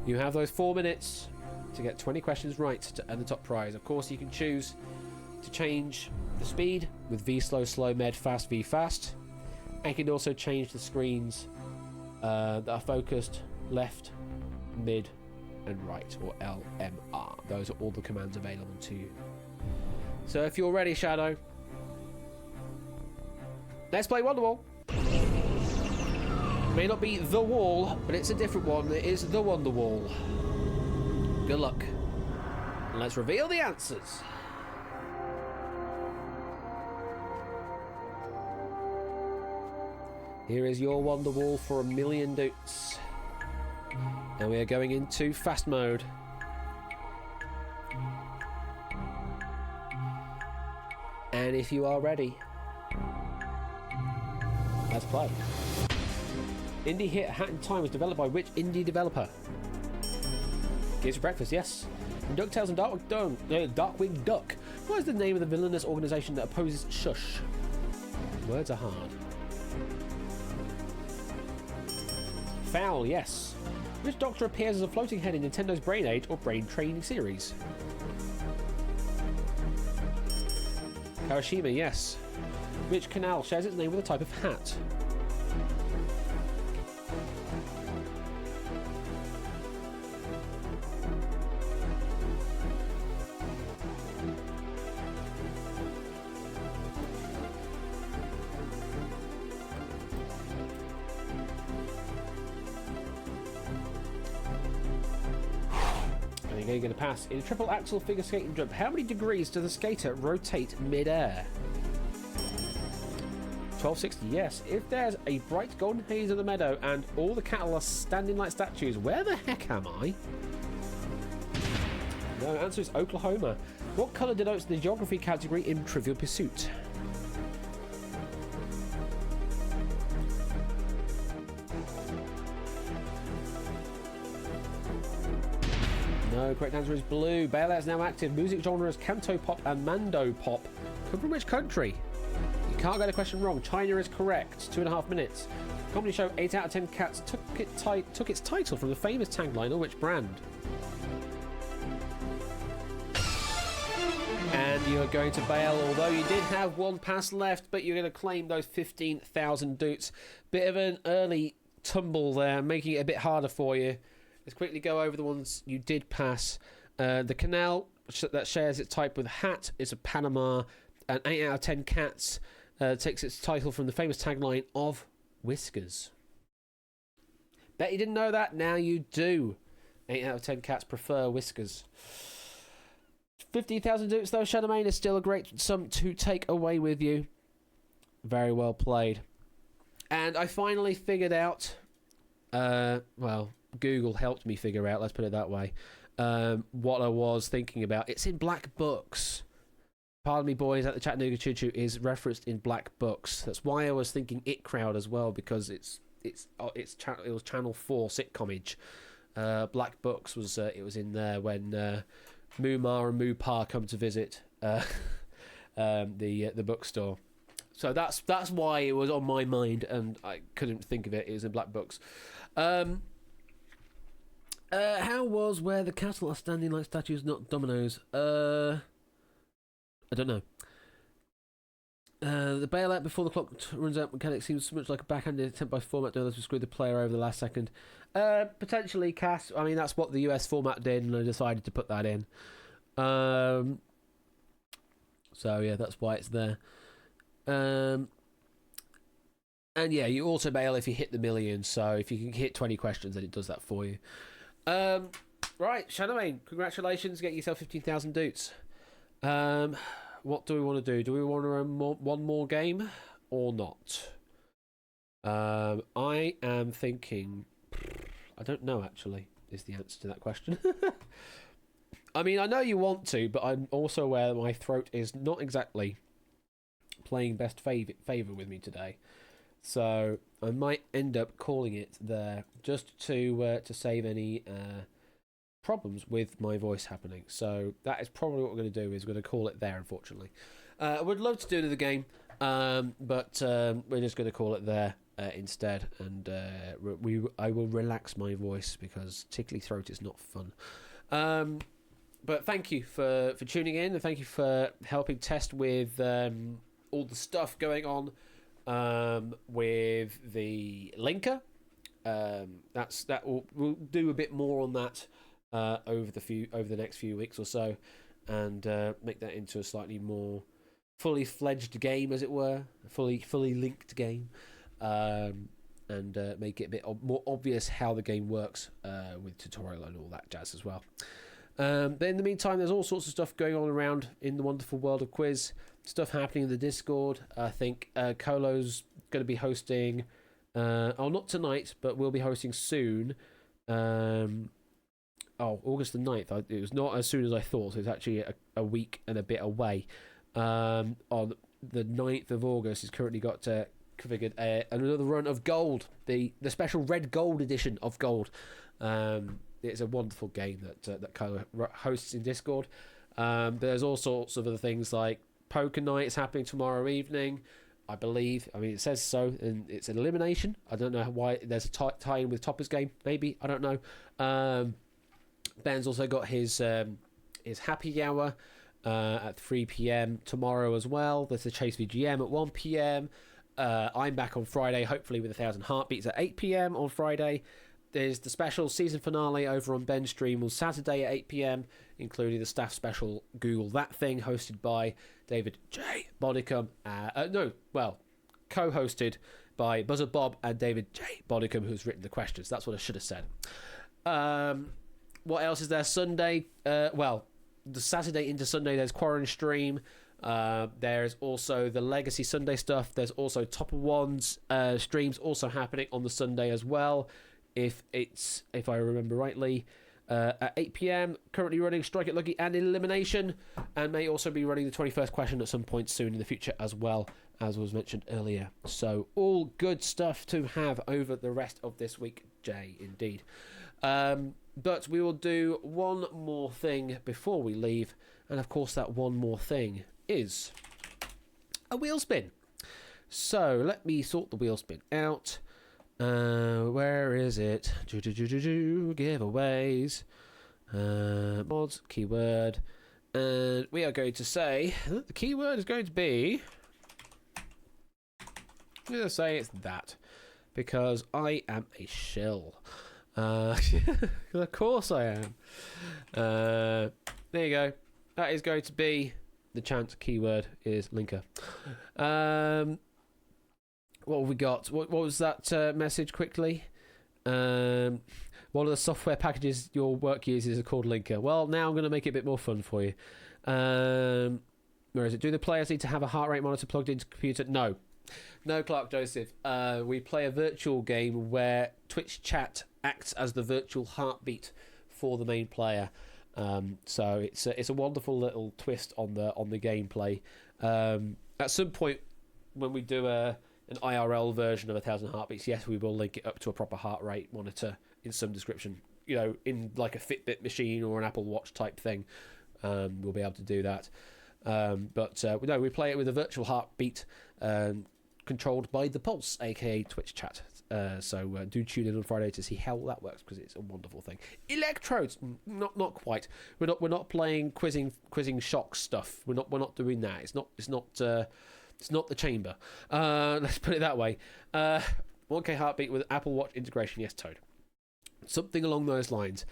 You have those 4 minutes to get 20 questions right to earn the top prize. Of course, you can choose to change the speed with V slow, slow, med, fast, V fast. And you can also change the screens that are focused left, mid, and right, or LMR. Those are all the commands available to you. So if you're ready, Shadow, let's play Wonder Wall. May not be the wall, but it's a different one. It is the Wonder Wall. Good luck. And let's reveal the answers. Here is your Wonder Wall for 1 million doots. And we are going into fast mode. And if you are ready, let's play. Indie hit Hat in Time was developed by which indie developer? Games for Breakfast, yes. And DuckTales and Darkwing Duck. What is the name of the villainous organisation that opposes Shush? Words are hard. Foul, yes. Which Doctor appears as a floating head in Nintendo's Brain Age or Brain Training series? Kawashima, yes. Which canal shares its name with a type of hat? You're going to pass. In a triple axel figure skating jump, how many degrees does the skater rotate mid-air? 1260, yes. If there's a bright golden haze in the meadow and all the cattle are standing like statues, where the heck am I? No, answer is Oklahoma. What colour denotes the geography category in Trivial Pursuit? No, correct answer is blue. Bailout is now active. Music genres canto pop and mando pop come from which country? You can't get a question wrong. China is correct. 2.5 minutes. Comedy show 8 out of 10 Cats took its title from the famous tagline of which brand? And you're going to bail, although you did have one pass left, but you're going to claim those 15,000 doots. Bit of an early tumble there, making it a bit harder for you. Let's quickly go over the ones you did pass. The canal that shares its type with hat is a Panama, and 8 out of 10 Cats takes its title from the famous tagline of Whiskers. Bet you didn't know that, now you do. 8 out of 10 Cats prefer Whiskers. 15,000 dukes though, Shadowmane, is still a great sum to take away with you. Very well played. And I finally figured out, well, Google helped me figure out, let's put it that way, what I was thinking about. It's in Black Books. Pardon me, boys, at the Chattanooga Choo Choo is referenced in Black Books. That's why I was thinking It Crowd as well, because it was Channel 4 sitcomage. Black Books was it was in there when Moomar and Moopar come to visit the bookstore. So that's why it was on my mind, and I couldn't think of it. It was in Black Books. How was where the cattle are standing like statues, not dominoes? I don't know. The bailout before the clock runs out mechanic seems so much like a backhanded attempt by format developers to screw the player over the last second. Potentially, Cass. I mean, that's what the US format did, and I decided to put that in. So yeah, that's why it's there. And yeah, you also bail if you hit the million. So if you can hit 20 questions, then it does that for you. Right, Shadowmane, congratulations, get yourself 15,000 doots. What do we want to do? Do we want to run one more game or not? I am thinking, I don't know actually, is the answer to that question. I mean, I know you want to, but I'm also aware that my throat is not exactly playing best favour with me today. So I might end up calling it there just to save any problems with my voice happening. So that is probably what we're going to do, is we're going to call it there, unfortunately. I would love to do another game, but we're just going to call it there instead, and I will relax my voice because tickly throat is not fun. But thank you for tuning in, and thank you for helping test with all the stuff going on with the linker. We'll do a bit more on that over the next few weeks or so, and make that into a slightly more fully fledged game, as it were, a fully linked game, and make it a bit more obvious how the game works with tutorial and all that jazz as well. But in the meantime, there's all sorts of stuff going on around in the wonderful world of quiz. Stuff happening in the Discord. I think Colo's going to be hosting, not tonight, but we'll be hosting soon. August the 9th. It was not as soon as I thought. So it's actually a week and a bit away. On the 9th of August, he's currently got configured another run of Gold, the special red gold edition of Gold. It's a wonderful game that Colo hosts in Discord. There's all sorts of other things like Poker Night is happening tomorrow evening, I believe. I mean, it says so, and it's an elimination. I don't know why there's a tie-in with Topper's game. Maybe, I don't know. Ben's also got his happy hour at 3 p.m. tomorrow as well. There's the Chase VGM at 1 p.m. I'm back on Friday, hopefully with 1,000 Heartbeats at 8 p.m. on Friday. There's the special season finale over on Ben's stream on Saturday at 8 p.m, including the staff special Google That Thing, hosted by David J. Bodicum. Co-hosted by Buzzer Bob and David J. Bodicum, who's written the questions. That's what I should have said. What else is there? Sunday, the Saturday into Sunday, there's Quarren Stream. There's also the Legacy Sunday stuff. There's also Top of Wands streams also happening on the Sunday as well, if I remember rightly. at 8 p.m. Currently running Strike It Lucky and Elimination, and may also be running the 21st question at some point soon in the future as well, as was mentioned earlier. So all good stuff to have over the rest of this week, Jay, indeed. But we will do one more thing before we leave, and of course that one more thing is a wheel spin. So let me sort the wheel spin out. Where is it? Giveaways. Mods, keyword. And we are going to say that the keyword is going to be... I'm going to say it's that. Because I am a shill. Of course I am. There you go. That is going to be... The chance keyword is linker. What have we got? What was that message quickly? One of the software packages your work uses is called linker. Well, now I'm going to make it a bit more fun for you. Where is it? Do the players need to have a heart rate monitor plugged into the computer? No. No, Clark Joseph. We play a virtual game where Twitch chat acts as the virtual heartbeat for the main player. So it's a wonderful little twist on the gameplay. At some point when we do an IRL version of 1,000 Heartbeats, yes, we will link it up to a proper heart rate monitor in some description. You know, in like a Fitbit machine or an Apple Watch type thing. We'll be able to do that. But no, we play it with a virtual heartbeat controlled by the Pulse, aka Twitch chat. So do tune in on Friday to see how that works, because it's a wonderful thing. Electrodes, not quite. We're not playing quizzing shock stuff. We're not doing that. It's not the chamber. Let's put it that way. 1K heartbeat with Apple Watch integration. Yes, Toad. Something along those lines.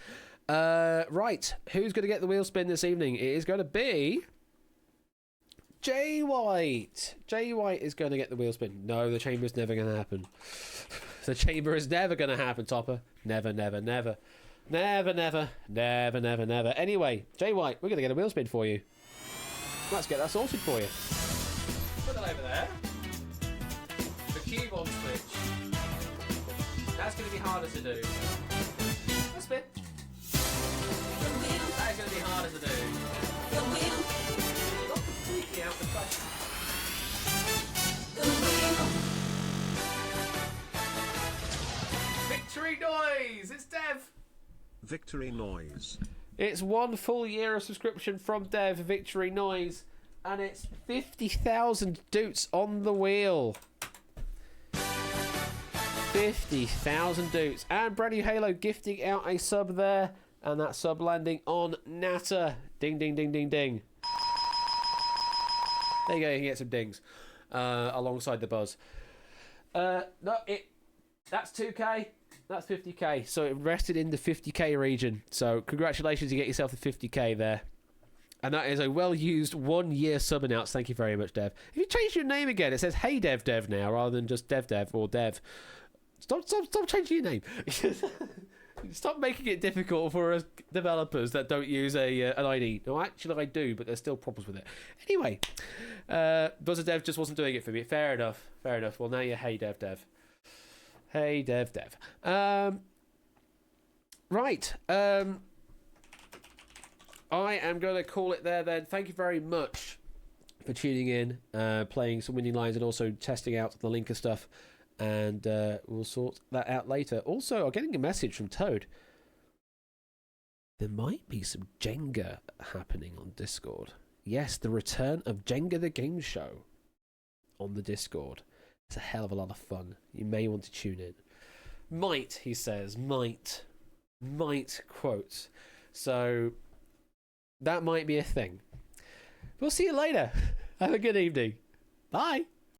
Right. Who's going to get the wheel spin this evening? It is going to be Jay White. Jay White is going to get the wheel spin. No, the chamber is never going to happen. The chamber is never going to happen, Topper. Never, never, never. Never, never, never, never, never. Anyway, Jay White, we're going to get a wheel spin for you. Let's get that sorted for you. Put that over there. The cube on switch. That's going to be harder to do. A spin. That is going to be harder to do. Not completely out of the question. Victory noise! It's Dev! Victory noise. It's 1 full year of subscription from Dev, Victory Noise, and it's 50,000 doots on the wheel. 50,000 doots. And Brand New Halo gifting out a sub there, and that sub landing on Natter. Ding, ding, ding, ding, ding. There you go, you can get some dings alongside the buzz. That's 2K. That's 50k. So it rested in the 50k region. So congratulations, you get yourself the 50k there. And that is a well-used 1 year sub announce. Thank you very much, Dev. If you change your name again, it says Hey Dev Dev now rather than just Dev Dev or Dev. Stop changing your name. Stop making it difficult for us developers that don't use an ID. No, actually I do, but there's still problems with it. Anyway, Buzzer Dev just wasn't doing it for me. Fair enough. Fair enough. Well, now you're Hey Dev Dev. Hey Dev Dev. Right. I am going to call it there then. Thank you very much for tuning in, playing some winning lines and also testing out the linker stuff. And we'll sort that out later. Also, I'm getting a message from Toad. There might be some Jenga happening on Discord. Yes, the return of Jenga the Game Show on the Discord. It's a hell of a lot of fun. You may want to tune in. Might, he says. Might. Quotes. So, that might be a thing. We'll see you later. Have a good evening. Bye.